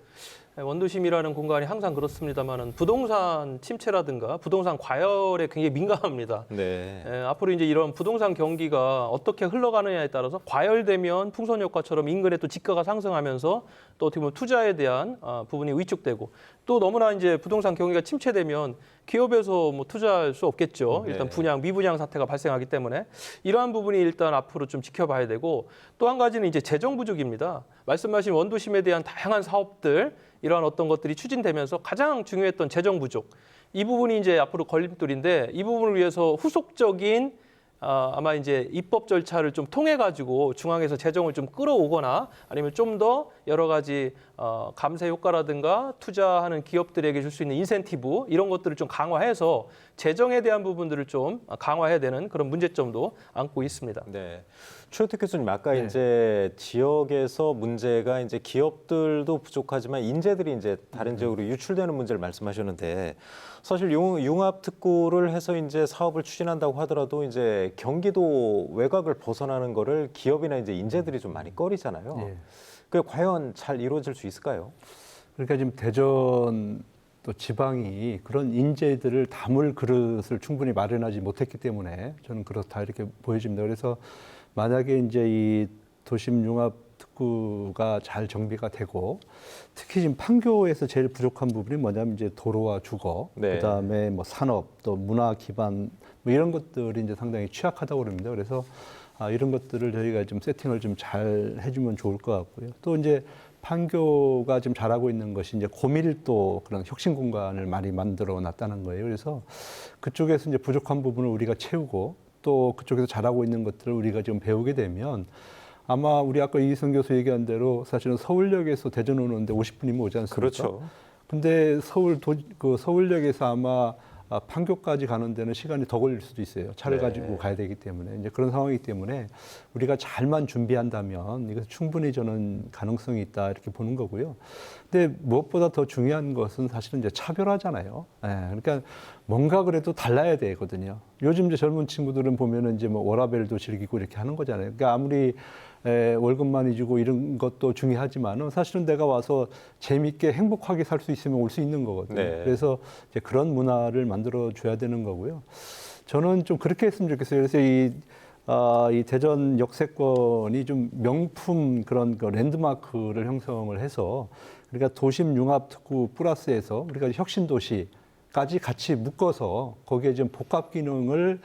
[SPEAKER 3] 원도심이라는 공간이 항상 그렇습니다만은 부동산 침체라든가 부동산 과열에 굉장히 민감합니다.
[SPEAKER 1] 네.
[SPEAKER 3] 앞으로 이제 이런 부동산 경기가 어떻게 흘러가느냐에 따라서 과열되면 풍선 효과처럼 인근의 또 지가가 상승하면서 또 어떻게 보면 투자에 대한 부분이 위축되고, 또 너무나 이제 부동산 경기가 침체되면 기업에서 뭐 투자할 수 없겠죠.
[SPEAKER 1] 네.
[SPEAKER 3] 일단 분양, 미분양 사태가 발생하기 때문에 이러한 부분이 일단 앞으로 좀 지켜봐야 되고, 또 한 가지는 이제 재정 부족입니다. 말씀하신 원도심에 대한 다양한 사업들, 이러한 어떤 것들이 추진되면서 가장 중요했던 재정 부족, 이 부분이 이제 앞으로 걸림돌인데, 이 부분을 위해서 후속적인 아마 이제 입법 절차를 좀 통해 가지고 중앙에서 재정을 좀 끌어오거나 아니면 좀 더 여러 가지 감세 효과라든가 투자하는 기업들에게 줄 수 있는 인센티브, 이런 것들을 좀 강화해서 재정에 대한 부분들을 좀 강화해야 되는 그런 문제점도 안고 있습니다.
[SPEAKER 1] 네. 최우택 교수님, 아까
[SPEAKER 2] 네.
[SPEAKER 1] 이제 지역에서 문제가 이제 기업들도 부족하지만 인재들이 이제 다른 지역으로 유출되는 문제를 말씀하셨는데, 사실 융합 특구를 해서 이제 사업을 추진한다고 하더라도 이제 경기도 외곽을 벗어나는 거를 기업이나 이제 인재들이 좀 많이 꺼리잖아요.
[SPEAKER 2] 예.
[SPEAKER 1] 그게 과연 잘 이루어질 수 있을까요?
[SPEAKER 2] 그러니까 지금 대전 또 지방이 그런 인재들을 담을 그릇을 충분히 마련하지 못했기 때문에 저는 그렇다 이렇게 보여집니다. 그래서 만약에 이제 이 도심융합특구가 잘 정비가 되고, 특히 지금 판교에서 제일 부족한 부분이 뭐냐면 이제 도로와 주거,
[SPEAKER 1] 네.
[SPEAKER 2] 그다음에 뭐 산업, 또 문화 기반 뭐 이런 것들이 이제 상당히 취약하다고 그럽니다. 그래서 이런 것들을 저희가 좀 세팅을 좀 잘 해주면 좋을 것 같고요. 또 이제 판교가 지금 잘하고 있는 것이 이제 고밀도 그런 혁신 공간을 많이 만들어 놨다는 거예요. 그래서 그쪽에서 이제 부족한 부분을 우리가 채우고, 또 그쪽에서 잘하고 있는 것들을 우리가 좀 배우게 되면, 아마 우리 아까 이희성 교수 얘기한 대로 사실은 서울역에서 대전 오는데 50분이면 오지 않습니까?
[SPEAKER 1] 그렇죠.
[SPEAKER 2] 근데 서울역에서 아마 판교까지 가는 데는 시간이 더 걸릴 수도 있어요. 차를
[SPEAKER 1] 네.
[SPEAKER 2] 가지고 가야 되기 때문에. 이제 그런 상황이기 때문에 우리가 잘만 준비한다면 이것은 충분히 저는 가능성이 있다 이렇게 보는 거고요. 근데 무엇보다 더 중요한 것은 사실은 이제 차별화잖아요. 그러니까 뭔가 그래도 달라야 되거든요. 요즘 이제 젊은 친구들은 보면은 이제 뭐 워라벨도 즐기고 이렇게 하는 거잖아요. 그러니까 아무리 월급 많이 주고 이런 것도 중요하지만은 사실은 내가 와서 재미있게 행복하게 살 수 있으면 올 수 있는 거거든요.
[SPEAKER 1] 네.
[SPEAKER 2] 그래서 이제 그런 문화를 만들어 줘야 되는 거고요. 저는 좀 그렇게 했으면 좋겠어요. 그래서 이 대전 역세권이 좀 명품 그런 그 랜드마크를 형성을 해서 우리가 도심 융합 특구 플러스에서 우리가 혁신 도시까지 같이 묶어서 거기에 좀 복합 기능을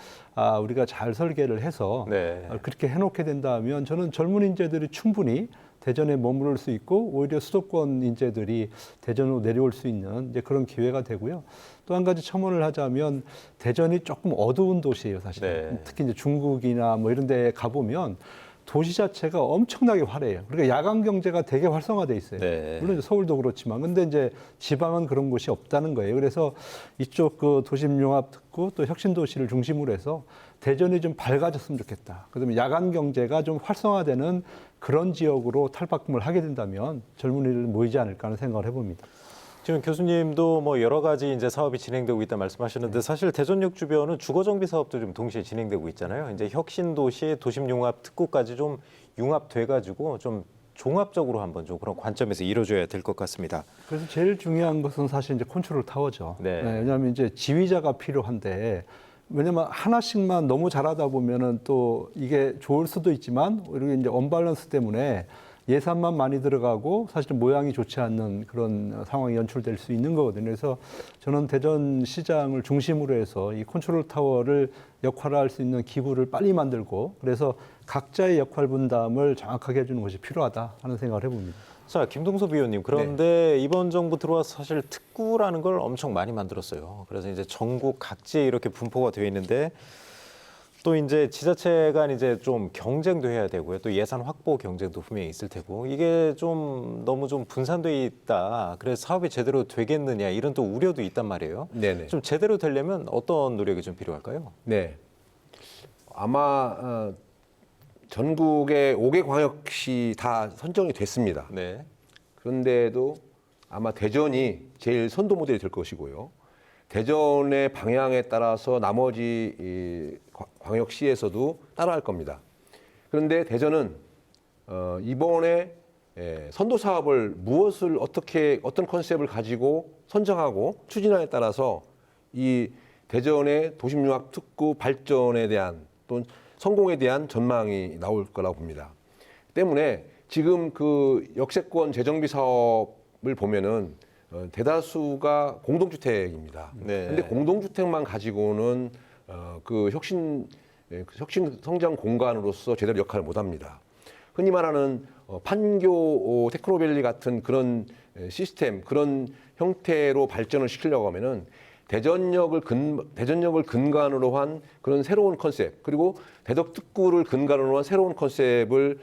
[SPEAKER 2] 우리가 잘 설계를 해서
[SPEAKER 1] 네.
[SPEAKER 2] 그렇게 해놓게 된다면 저는 젊은 인재들이 충분히 대전에 머무를 수 있고 오히려 수도권 인재들이 대전으로 내려올 수 있는 이제 그런 기회가 되고요. 또 한 가지 첨언을 하자면 대전이 조금 어두운 도시예요, 사실.
[SPEAKER 1] 네.
[SPEAKER 2] 특히 이제 중국이나 뭐 이런 데 가보면 도시 자체가 엄청나게 화려해요. 그러니까 야간 경제가 되게 활성화돼 있어요.
[SPEAKER 1] 네.
[SPEAKER 2] 물론 이제 서울도 그렇지만, 근데 이제 지방은 그런 곳이 없다는 거예요. 그래서 이쪽 그 도심 융합 특구 또 혁신 도시를 중심으로 해서 대전이 좀 밝아졌으면 좋겠다. 그다음에 야간 경제가 좀 활성화되는 그런 지역으로 탈바꿈을 하게 된다면 젊은이들 모이지 않을까 하는 생각을 해봅니다.
[SPEAKER 1] 지금 교수님도 뭐 여러 가지 이제 사업이 진행되고 있다 말씀하셨는데 사실 대전역 주변은 주거 정비 사업도 좀 동시에 진행되고 있잖아요. 이제 혁신 도시, 도심 융합 특구까지 좀 융합돼 가지고 좀 종합적으로 한번 좀 그런 관점에서 이루어져야 될 것 같습니다.
[SPEAKER 2] 그래서 제일 중요한 것은 사실 이제 컨트롤 타워죠.
[SPEAKER 1] 네.
[SPEAKER 2] 왜냐하면 이제 지휘자가 필요한데, 왜냐면 하나씩만 너무 잘하다 보면은 또 이게 좋을 수도 있지만 오히려 이제 언밸런스 때문에 예산만 많이 들어가고 사실은 모양이 좋지 않는 그런 상황이 연출될 수 있는 거거든요. 그래서 저는 대전 시장을 중심으로 해서 이 컨트롤 타워를 역할할 수 있는 기구를 빨리 만들고 그래서 각자의 역할 분담을 정확하게 해주는 것이 필요하다 하는 생각을 해봅니다.
[SPEAKER 1] 자, 김동섭 위원님. 그런데 이번 정부 들어와서 사실 특구라는 걸 엄청 많이 만들었어요. 그래서 이제 전국 각지에 이렇게 분포가 되어 있는데 또 이제 지자체 간 이제 좀 경쟁도 해야 되고요. 또 예산 확보 경쟁도 분명히 있을 테고 이게 좀 너무 좀 분산돼 있다. 그래서 사업이 제대로 되겠느냐 이런 또 우려도 있단 말이에요.
[SPEAKER 4] 네네.
[SPEAKER 1] 좀 제대로 되려면 어떤 노력이 좀 필요할까요?
[SPEAKER 4] 네. 아마 전국의 5개 광역시 다 선정이 됐습니다.
[SPEAKER 1] 네.
[SPEAKER 4] 그런데도 아마 대전이 제일 선도 모델이 될 것이고요. 대전의 방향에 따라서 나머지 이 광역시에서도 따라할 겁니다. 그런데 대전은 이번에 선도 사업을 무엇을 어떤 컨셉을 가지고 선정하고 추진하에 따라서 이 대전의 도심융합 특구 발전에 대한 또는 성공에 대한 전망이 나올 거라고 봅니다. 때문에 지금 그 역세권 재정비 사업을 보면은 대다수가 공동주택입니다.
[SPEAKER 1] 네.
[SPEAKER 4] 근데 공동주택만 가지고는 그 혁신 성장 공간으로서 제대로 역할을 못합니다. 흔히 말하는 판교 테크노밸리 같은 그런 시스템, 그런 형태로 발전을 시키려고 하면은 대전역을 근간으로 한 그런 새로운 컨셉, 그리고 대덕 특구를 근간으로 한 새로운 컨셉을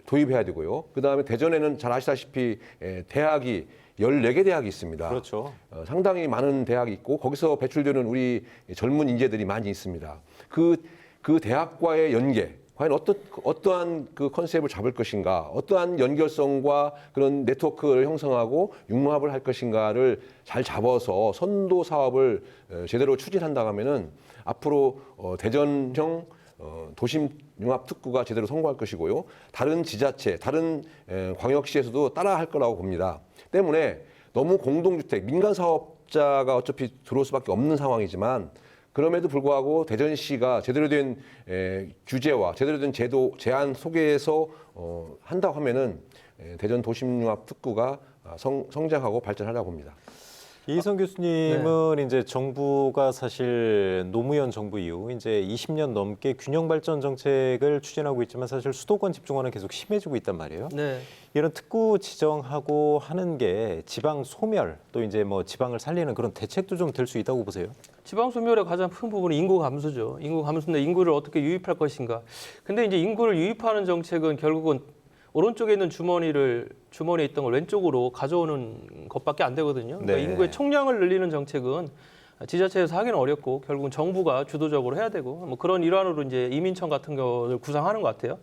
[SPEAKER 4] 도입해야 되고요. 그다음에 대전에는 잘 아시다시피 대학이 14개 대학이 있습니다.
[SPEAKER 1] 그렇죠.
[SPEAKER 4] 상당히 많은 대학이 있고 거기서 배출되는 우리 젊은 인재들이 많이 있습니다. 그 대학과의 연계, 과연 어떠한 그 컨셉을 잡을 것인가, 어떠한 연결성과 그런 네트워크를 형성하고 융합을 할 것인가를 잘 잡아서 선도 사업을 제대로 추진한다 하면은 앞으로 대전형 도심 융합 특구가 제대로 성공할 것이고요. 다른 지자체, 다른 광역시에서도 따라할 거라고 봅니다. 때문에 너무 공동주택, 민간 사업자가 어차피 들어올 수밖에 없는 상황이지만 그럼에도 불구하고 대전시가 제대로 된 규제와 제대로 된 제도, 제안 속에서 한다고 하면은 대전 도심융합 특구가 성장하고 발전하려고 봅니다.
[SPEAKER 1] 이희성 교수님은 이제 정부가 사실 노무현 정부 이후 이제 20년 넘게 균형 발전 정책을 추진하고 있지만 사실 수도권 집중화는 계속 심해지고 있단 말이에요.
[SPEAKER 3] 네.
[SPEAKER 1] 이런 특구 지정하고 하는 게 지방 소멸 또 이제 뭐 지방을 살리는 그런 대책도 좀 될 수 있다고 보세요.
[SPEAKER 3] 지방 소멸의 가장 큰 부분이 인구 감소죠. 인구 감소인데 인구를 어떻게 유입할 것인가. 근데 이제 인구를 유입하는 정책은 결국은 오른쪽에 있는 주머니에 있던 걸 왼쪽으로 가져오는 것밖에 안 되거든요. 그러니까
[SPEAKER 1] 네.
[SPEAKER 3] 인구의 총량을 늘리는 정책은 지자체에서 하기는 어렵고 결국은 정부가 주도적으로 해야 되고 뭐 그런 일환으로 이제 이민청 같은 것을 구상하는 것 같아요.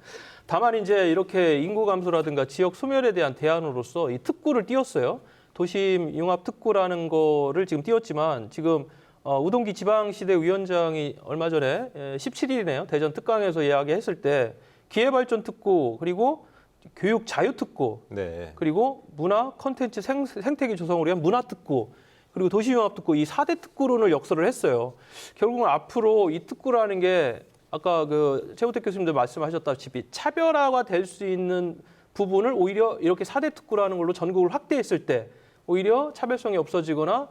[SPEAKER 3] 다만 이제 이렇게 인구 감소라든가 지역 소멸에 대한 대안으로서 이 특구를 띄웠어요. 도심 융합 특구라는 거를 지금 띄웠지만 지금 우동기 지방시대 위원장이 얼마 전에 17일이네요. 대전 특강에서 이야기했을 때 기회발전특구, 그리고 교육 자유특구,
[SPEAKER 1] 네.
[SPEAKER 3] 그리고 문화 콘텐츠 생태계 조성을 위한 문화특구, 그리고 도시융합특구, 이 4대 특구론을 역설을 했어요. 결국은 앞으로 이 특구라는 게 아까 그 최우택 교수님도 말씀하셨다시피 차별화가 될 수 있는 부분을 오히려 이렇게 4대 특구라는 걸로 전국을 확대했을 때 오히려 차별성이 없어지거나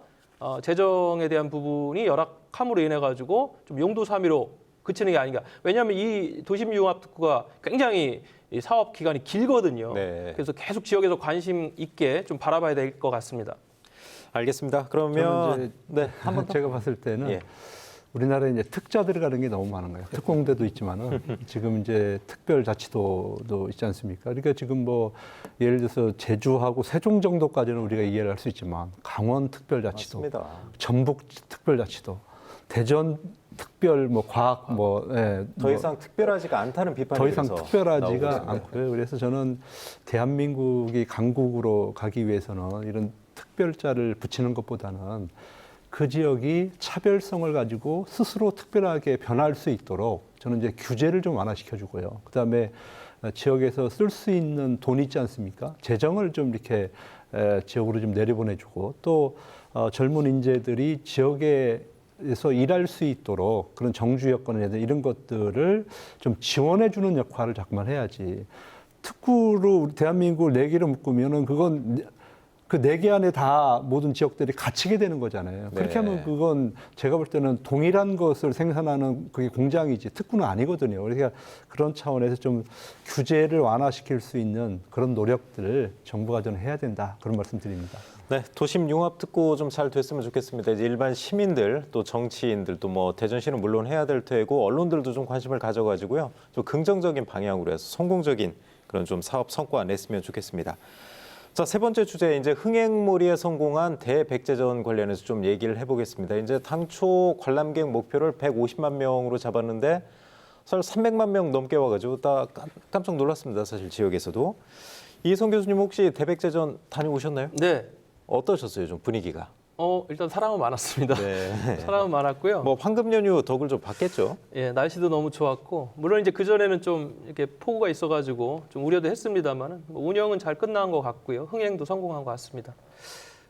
[SPEAKER 3] 재정에 대한 부분이 열악함으로 인해 가지고 좀 용도사미로 그치는 게 아닌가. 왜냐하면 이 도심융합특구가 굉장히 이 사업 기간이 길거든요.
[SPEAKER 1] 네.
[SPEAKER 3] 그래서 계속 지역에서 관심 있게 좀 바라봐야 될 것 같습니다.
[SPEAKER 1] 알겠습니다.
[SPEAKER 2] 저는
[SPEAKER 1] 그러면
[SPEAKER 2] 이제
[SPEAKER 1] 네, 한번 더.
[SPEAKER 2] 제가 봤을 때는
[SPEAKER 1] 예.
[SPEAKER 2] 우리나라에 이제 특자 들어가는 게 너무 많은 거예요. 특공대도 있지만은 지금 이제 특별자치도도 있지 않습니까? 그러니까 지금 뭐 예를 들어서 제주하고 세종 정도까지는 우리가 이해를 할 수 있지만 강원 특별자치도,
[SPEAKER 1] 맞습니다.
[SPEAKER 2] 전북 특별자치도, 대전 특별 뭐 과학
[SPEAKER 1] 더 이상 특별하지가 않다는 비판이
[SPEAKER 2] 더 이상
[SPEAKER 1] 그래서
[SPEAKER 2] 특별하지가
[SPEAKER 1] 나오고 있습니다.
[SPEAKER 2] 않고요. 그래서 저는 대한민국이 강국으로 가기 위해서는 이런 특별자를 붙이는 것보다는 그 지역이 차별성을 가지고 스스로 특별하게 변할 수 있도록 저는 이제 규제를 좀 완화시켜 주고요. 그다음에 지역에서 쓸 수 있는 돈 있지 않습니까? 재정을 좀 이렇게 지역으로 좀 내려보내 주고 또 젊은 인재들이 지역에서 일할 수 있도록 그런 정주 여건이나 이런 것들을 좀 지원해 주는 역할을 자꾸만 해야지. 특구로 우리 대한민국을 4개로 묶으면은 그건 그 4개 안에 다 모든 지역들이 갇히게 되는 거잖아요.
[SPEAKER 1] 네.
[SPEAKER 2] 그렇게 하면 그건 제가 볼 때는 동일한 것을 생산하는 그게 공장이지 특구는 아니거든요. 그러니까 그런 차원에서 좀 규제를 완화시킬 수 있는 그런 노력들을 정부가 좀 해야 된다. 그런 말씀드립니다.
[SPEAKER 1] 네, 도심 융합 특구 좀 잘 됐으면 좋겠습니다. 이제 일반 시민들 또 정치인들 또 뭐 대전시는 물론 해야 될 테고 언론들도 좀 관심을 가져가지고요. 좀 긍정적인 방향으로 해서 성공적인 그런 좀 사업 성과 냈으면 좋겠습니다. 자, 세 번째 주제 이제 흥행몰이에 성공한 대백제전 관련해서 좀 얘기를 해보겠습니다. 이제 당초 관람객 목표를 150만 명으로 잡았는데 사실 300만 명 넘게 와가지고 딱 깜짝 놀랐습니다. 사실 지역에서도. 이성 교수님 혹시 대백제전 다녀오셨나요?
[SPEAKER 3] 네.
[SPEAKER 1] 어떠셨어요? 좀 분위기가?
[SPEAKER 3] 일단 사람은 많았습니다.
[SPEAKER 1] 네.
[SPEAKER 3] 사람은 많았고요.
[SPEAKER 1] 뭐 황금 연휴 덕을 좀 봤겠죠.
[SPEAKER 3] 예, 날씨도 너무 좋았고 물론 이제 그 전에는 좀 이렇게 폭우가 있어가지고 좀 우려도 했습니다만은 운영은 잘 끝난 것 같고요. 흥행도 성공한 것 같습니다.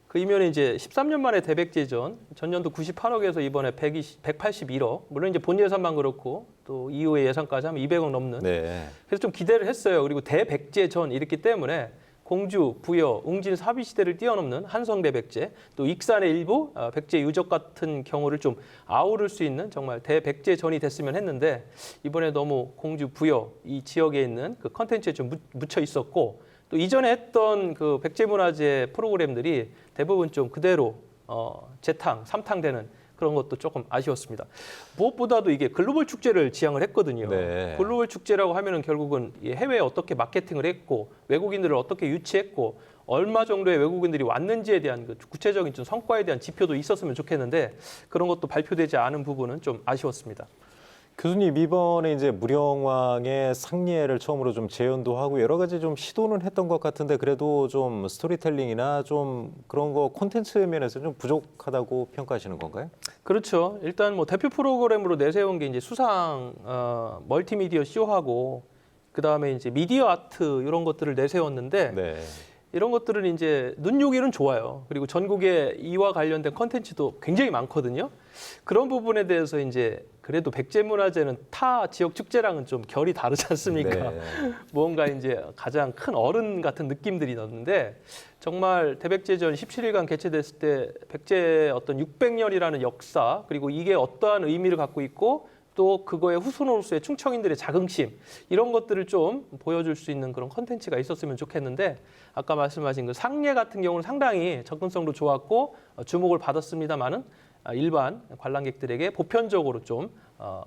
[SPEAKER 3] 그 이면에 이제 13년 만에 대백제전, 전년도 98억에서 이번에 181억. 물론 이제 본 예산만 그렇고 또 이후의 예산까지 하면 200억 넘는.
[SPEAKER 1] 네.
[SPEAKER 3] 그래서 좀 기대를 했어요. 그리고 대백제전 이랬기 때문에 공주, 부여, 웅진 사비 시대를 뛰어넘는 한성대백제, 또 익산의 일부 백제 유적 같은 경우를 좀 아우를 수 있는 정말 대백제전이 됐으면 했는데 이번에 너무 공주, 부여 이 지역에 있는 그 컨텐츠에 좀 묻혀 있었고 또 이전에 했던 그 백제문화재 프로그램들이 대부분 좀 그대로 재탕, 삼탕되는 그런 것도 조금 아쉬웠습니다. 무엇보다도 이게 글로벌 축제를 지향을 했거든요.
[SPEAKER 1] 네.
[SPEAKER 3] 글로벌 축제라고 하면은 결국은 해외에 어떻게 마케팅을 했고 외국인들을 어떻게 유치했고 얼마 정도의 외국인들이 왔는지에 대한 그 구체적인 좀 성과에 대한 지표도 있었으면 좋겠는데 그런 것도 발표되지 않은 부분은 좀 아쉬웠습니다.
[SPEAKER 1] 교수님 이번에 이제 무령왕의 상례를 처음으로 좀 재연도 하고 여러 가지 좀 시도는 했던 것 같은데 그래도 좀 스토리텔링이나 좀 그런 거 콘텐츠 면에서 좀 부족하다고 평가하시는 건가요?
[SPEAKER 3] 그렇죠. 일단 뭐 대표 프로그램으로 내세운 게 이제 수상 멀티미디어 쇼하고 그 다음에 이제 미디어 아트 이런 것들을 내세웠는데
[SPEAKER 1] 네.
[SPEAKER 3] 이런 것들은 이제 눈요기는 좋아요. 그리고 전국에 이와 관련된 컨텐츠도 굉장히 많거든요. 그런 부분에 대해서 이제 그래도 백제문화재는 타 지역 축제랑은 좀 결이 다르지 않습니까?
[SPEAKER 1] 네.
[SPEAKER 3] 뭔가 이제 가장 큰 어른 같은 느낌들이 났는데 정말 대백제전 17일간 개최됐을 때 백제의 어떤 600년이라는 역사 그리고 이게 어떠한 의미를 갖고 있고 또 그거의 후손으로서의 충청인들의 자긍심 이런 것들을 좀 보여줄 수 있는 그런 컨텐츠가 있었으면 좋겠는데 아까 말씀하신 그 상례 같은 경우는 상당히 접근성도 좋았고 주목을 받았습니다만은 일반 관람객들에게 보편적으로 좀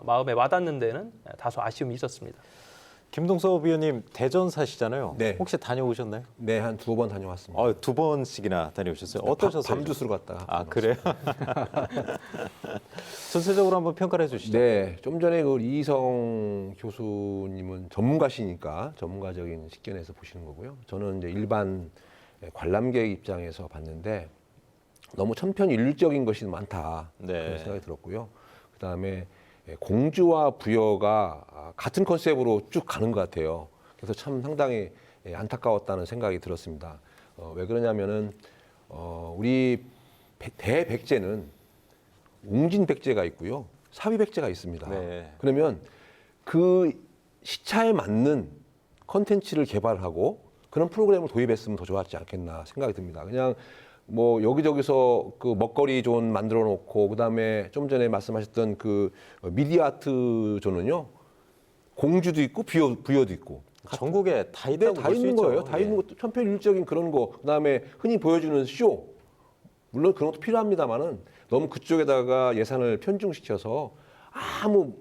[SPEAKER 3] 마음에 와닿는 데는 다소 아쉬움이 있었습니다.
[SPEAKER 1] 김동섭 위원님 대전 사시잖아요.
[SPEAKER 4] 네.
[SPEAKER 1] 혹시 다녀오셨나요?
[SPEAKER 4] 네, 한 2번 다녀왔습니다.
[SPEAKER 1] 2번씩이나 다녀오셨어요. 어떠셨어요?
[SPEAKER 4] 밤주스로 갔다가.
[SPEAKER 1] 아 그래요? 전체적으로 한번 평가를 해주시죠.
[SPEAKER 4] 네, 좀 전에 그 이성 교수님은 전문가시니까 전문가적인 식견에서 보시는 거고요. 저는 이제 일반 관람객 입장에서 봤는데 너무 천편일률적인 것이 많다
[SPEAKER 1] 네.
[SPEAKER 4] 그런 생각이 들었고요. 그다음에 공주와 부여가 같은 컨셉으로 쭉 가는 것 같아요. 그래서 참 상당히 안타까웠다는 생각이 들었습니다. 왜 그러냐면은 우리 대백제는 웅진백제가 있고요, 사위백제가 있습니다.
[SPEAKER 1] 네.
[SPEAKER 4] 그러면 그 시차에 맞는 컨텐츠를 개발하고 그런 프로그램을 도입했으면 더 좋았지 않겠나 생각이 듭니다. 그냥 뭐 여기저기서 그 먹거리 존 만들어 놓고 그다음에 좀 전에 말씀하셨던 그 미디어 아트 존은요, 공주도 있고 부여도 있고
[SPEAKER 1] 전국에 다 있다고
[SPEAKER 4] 다
[SPEAKER 1] 볼 수
[SPEAKER 4] 있는
[SPEAKER 1] 있죠.
[SPEAKER 4] 거예요. 다
[SPEAKER 1] 예.
[SPEAKER 4] 있는 것도 편편일적인 그런 거. 그다음에 흔히 보여주는 쇼. 물론 그런 것도 필요합니다만은 너무 그쪽에다가 예산을 편중시켜서 아무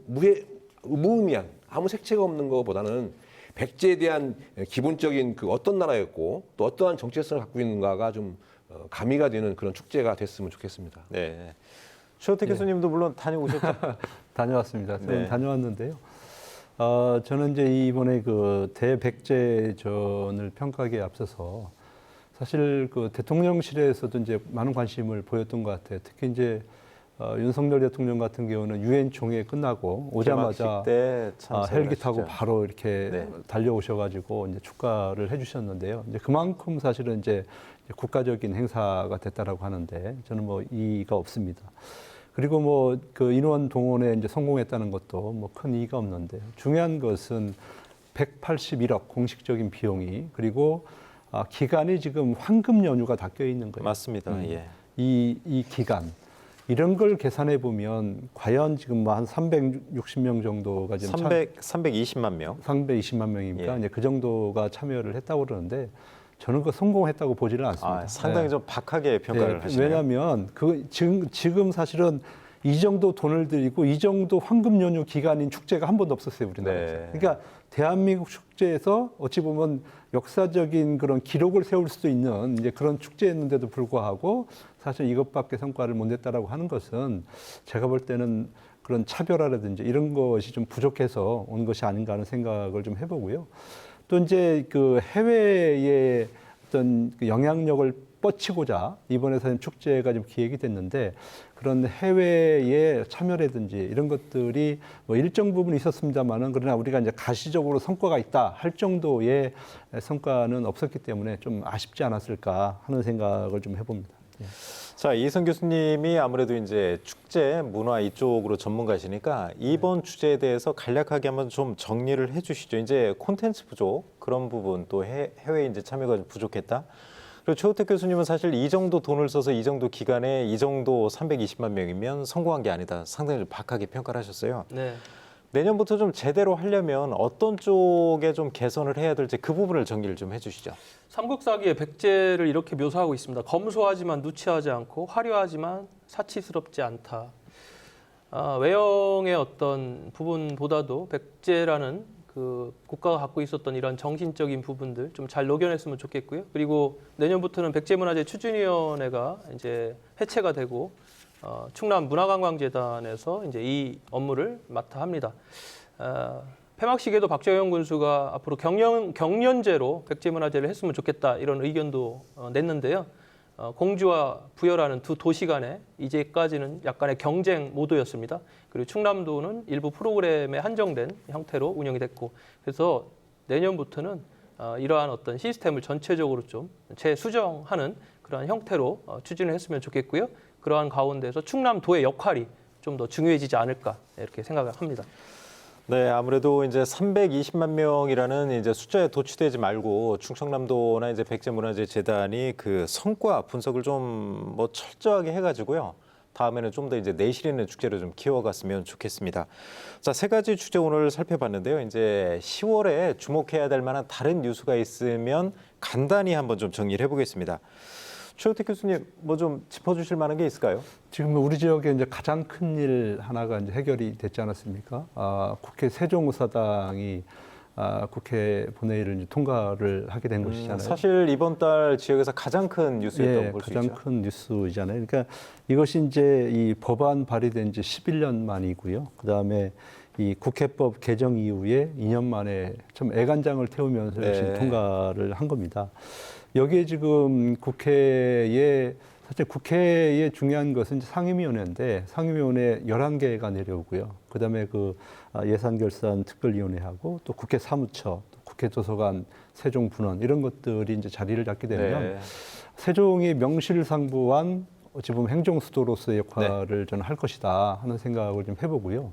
[SPEAKER 4] 무의미한 아무 색채가 없는 것보다는 백제에 대한 기본적인 그 어떤 나라였고 또 어떠한 정체성을 갖고 있는가가 좀 가미가 되는 그런 축제가 됐으면 좋겠습니다.
[SPEAKER 1] 네. 최호태 교수님도 물론 다녀오셨죠?
[SPEAKER 2] 다녀왔습니다. 저는
[SPEAKER 1] 네.
[SPEAKER 2] 다녀왔는데요. 저는 이제 이번에 그 대백제전을 평가하기에 앞서서 사실 그 대통령실에서도 이제 많은 관심을 보였던 것 같아요. 특히 이제 윤석열 대통령 같은 경우는 유엔 총회 끝나고 오자마자
[SPEAKER 1] 개막식 때 참석을
[SPEAKER 2] 헬기 타고
[SPEAKER 1] 하셨죠.
[SPEAKER 2] 바로 이렇게
[SPEAKER 1] 네.
[SPEAKER 2] 달려오셔가지고 이제 축가를 해주셨는데요. 이제 그만큼 사실은 이제 국가적인 행사가 됐다라고 하는데 저는 뭐 이의가 없습니다. 그리고 뭐 그 인원 동원에 이제 성공했다는 것도 뭐 큰 이의가 없는데 중요한 것은 181억 공식적인 비용이 그리고 기간이 지금 황금 연휴가 다 껴 있는 거예요.
[SPEAKER 1] 맞습니다. 예.
[SPEAKER 2] 이 기간 이런 걸 계산해 보면 과연 지금 뭐 한 360명 정도가 지금
[SPEAKER 1] 320만 명.
[SPEAKER 2] 320만 명입니까?
[SPEAKER 1] 예.
[SPEAKER 2] 이제 그 정도가 참여를 했다고 그러는데 저는 그 성공했다고 보지는 않습니다.
[SPEAKER 1] 상당히
[SPEAKER 2] 네.
[SPEAKER 1] 좀 박하게 평가를
[SPEAKER 2] 네,
[SPEAKER 1] 하시네요.
[SPEAKER 2] 왜냐하면 그 지금 사실은 이 정도 돈을 들이고 이 정도 황금 연휴 기간인 축제가 한 번도 없었어요, 우리나라에서.
[SPEAKER 1] 네.
[SPEAKER 2] 그러니까 대한민국 축제에서 어찌 보면 역사적인 그런 기록을 세울 수도 있는 이제 그런 축제였는데도 불구하고 사실 이것밖에 성과를 못 냈다라고 하는 것은 제가 볼 때는 그런 차별화라든지 이런 것이 좀 부족해서 온 것이 아닌가 하는 생각을 좀 해보고요. 또 이제 그 해외의 어떤 그 영향력을 뻗치고자 이번에 사실 축제가 좀 기획이 됐는데 그런 해외의 참여라든지 이런 것들이 뭐 일정 부분 있었습니다만은 그러나 우리가 이제 가시적으로 성과가 있다 할 정도의 성과는 없었기 때문에 좀 아쉽지 않았을까 하는 생각을 좀 해봅니다. 예.
[SPEAKER 1] 자, 이성 교수님이 아무래도 이제 축제 문화 이쪽으로 전문가시니까 이번 주제에 대해서 간략하게 한번 좀 정리를 해주시죠. 이제 콘텐츠 부족 그런 부분 또 해외 이제 참여가 좀 부족했다. 그리고 최호태 교수님은 사실 이 정도 돈을 써서 이 정도 기간에 이 정도 320만 명이면 성공한 게 아니다. 상당히 좀 박하게 평가를 하셨어요.
[SPEAKER 3] 네.
[SPEAKER 1] 내년부터 좀 제대로 하려면 어떤 쪽에 좀 개선을 해야 될지 그 부분을 정리를 좀 해주시죠.
[SPEAKER 3] 삼국사기의 백제를 이렇게 묘사하고 있습니다. 검소하지만 누치하지 않고 화려하지만 사치스럽지 않다. 외형의 어떤 부분보다도 백제라는 그 국가가 갖고 있었던 이런 정신적인 부분들 좀 잘 녹여냈으면 좋겠고요. 그리고 내년부터는 백제문화재 추진위원회가 이제 해체가 되고 충남 문화관광재단에서 이제 이 업무를 맡아 합니다. 폐막식에도 박정현 군수가 앞으로 경연제로 백제문화재를 했으면 좋겠다 이런 의견도 냈는데요. 공주와 부여라는 두 도시 간에 이제까지는 약간의 경쟁 모드였습니다. 그리고 충남도는 일부 프로그램에 한정된 형태로 운영이 됐고 그래서 내년부터는 이러한 어떤 시스템을 전체적으로 좀 재수정하는 그러한 형태로 추진을 했으면 좋겠고요. 그러한 가운데서 충남도의 역할이 좀 더 중요해지지 않을까 이렇게 생각을 합니다.
[SPEAKER 1] 네, 아무래도 이제 320만 명이라는 이제 숫자에 도취되지 말고 충청남도나 이제 백제문화재재단이 그 성과 분석을 좀 뭐 철저하게 해가지고요. 다음에는 좀 더 이제 내실 있는 축제로 좀 키워갔으면 좋겠습니다. 자, 세 가지 주제 오늘 살펴봤는데요. 이제 10월에 주목해야 될 만한 다른 뉴스가 있으면 간단히 한번 좀 정리를 해보겠습니다. 최호태 교수님, 뭐 좀 짚어주실 만한 게 있을까요?
[SPEAKER 2] 지금 우리 지역에 이제 가장 큰 일 하나가 이제 해결이 됐지 않았습니까? 국회 세종의사당이 국회 본회의를 이제 통과를 하게 된 것이잖아요.
[SPEAKER 1] 사실 이번 달 지역에서 가장 큰 뉴스였다고 볼 수 있죠.
[SPEAKER 2] 가장 큰 뉴스이잖아요. 그러니까 이것이 이제 이 법안 발의된 지 11년 만이고요. 그다음에 이 국회법 개정 이후에 2년 만에 참 애간장을 태우면서
[SPEAKER 1] 네.
[SPEAKER 2] 통과를 한 겁니다. 여기에 지금 국회에 사실 국회의 중요한 것은 이제 상임위원회인데 상임위원회 11개가 내려오고요. 그다음에 그 예산결산특별위원회하고 또 국회 사무처, 또 국회 도서관, 세종분원 이런 것들이 이제 자리를 잡게 되면
[SPEAKER 1] 네.
[SPEAKER 2] 세종이 명실상부한 어찌 보면 행정수도로서의 역할을 저는 할 것이다 하는 생각을 좀 해보고요.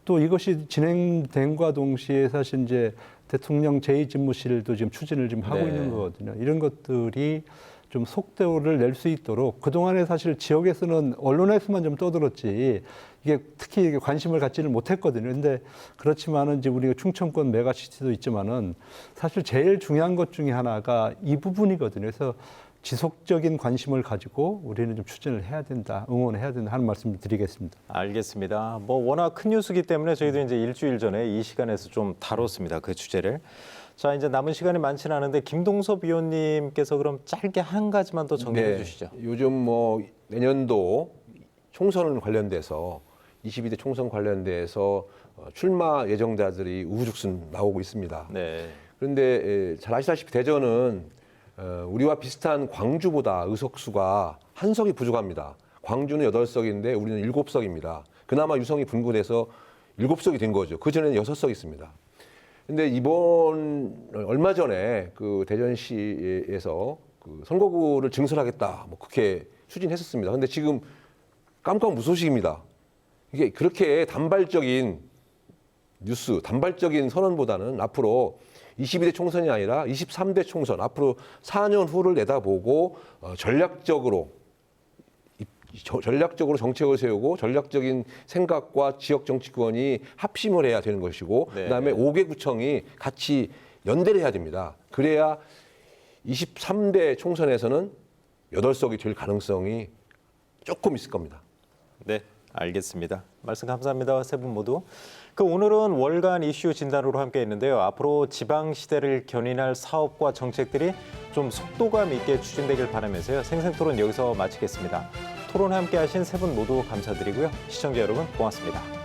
[SPEAKER 2] 또 이것이 진행된과 동시에 사실 이제 대통령 제2집무실도 지금 추진을 지금 하고
[SPEAKER 1] 네.
[SPEAKER 2] 있는 거거든요. 이런 것들이 좀 속도를 낼 수 있도록 그동안에 사실 지역에서는 언론에서만 좀 떠들었지 이게 특히 이게 관심을 갖지는 못했거든요. 근데 그렇지만은 이제 우리가 충청권 메가시티도 있지만은 사실 제일 중요한 것 중에 하나가 이 부분이거든요. 그래서 지속적인 관심을 가지고 우리는 좀 추진을 해야 된다, 응원해야 된다 하는 말씀을 드리겠습니다.
[SPEAKER 1] 알겠습니다. 뭐 워낙 큰 뉴스기 때문에 저희도 이제 일주일 전에 이 시간에서 좀 다뤘습니다. 그 주제를. 자, 이제 남은 시간이 많지는 않은데 김동섭 위원님께서 그럼 짧게 한 가지만 더 정리해 주시죠.
[SPEAKER 4] 요즘 뭐 내년도 총선 관련돼서 22대 총선 관련돼서 출마 예정자들이 우후죽순 나오고 있습니다.
[SPEAKER 1] 네.
[SPEAKER 4] 그런데 잘 아시다시피 대전은 우리와 비슷한 광주보다 의석수가 한 석이 부족합니다. 광주는 8석인데 우리는 7석입니다. 그나마 유성이 분분해서 7석이 된 거죠. 그전에는 6석 있습니다. 근데 이번 얼마 전에 그 대전시에서 그 선거구를 증설하겠다 뭐 그렇게 추진했었습니다. 근데 지금 깜깜무소식입니다. 이게 그렇게 단발적인 뉴스, 단발적인 선언보다는 앞으로 22대 총선이 아니라 23대 총선, 앞으로 4년 후를 내다보고 전략적으로 정책을 세우고 전략적인 생각과 지역 정치권이 합심을 해야 되는 것이고
[SPEAKER 1] 네.
[SPEAKER 4] 그다음에 5개 구청이 같이 연대를 해야 됩니다. 그래야 23대 총선에서는 8석이 될 가능성이 조금 있을 겁니다.
[SPEAKER 1] 네, 알겠습니다. 말씀 감사합니다. 세 분 모두. 오늘은 월간 이슈 진단으로 함께 했는데요. 앞으로 지방 시대를 견인할 사업과 정책들이 좀 속도감 있게 추진되길 바라면서요. 생생토론 여기서 마치겠습니다. 토론 함께 하신 세 분 모두 감사드리고요. 시청자 여러분 고맙습니다.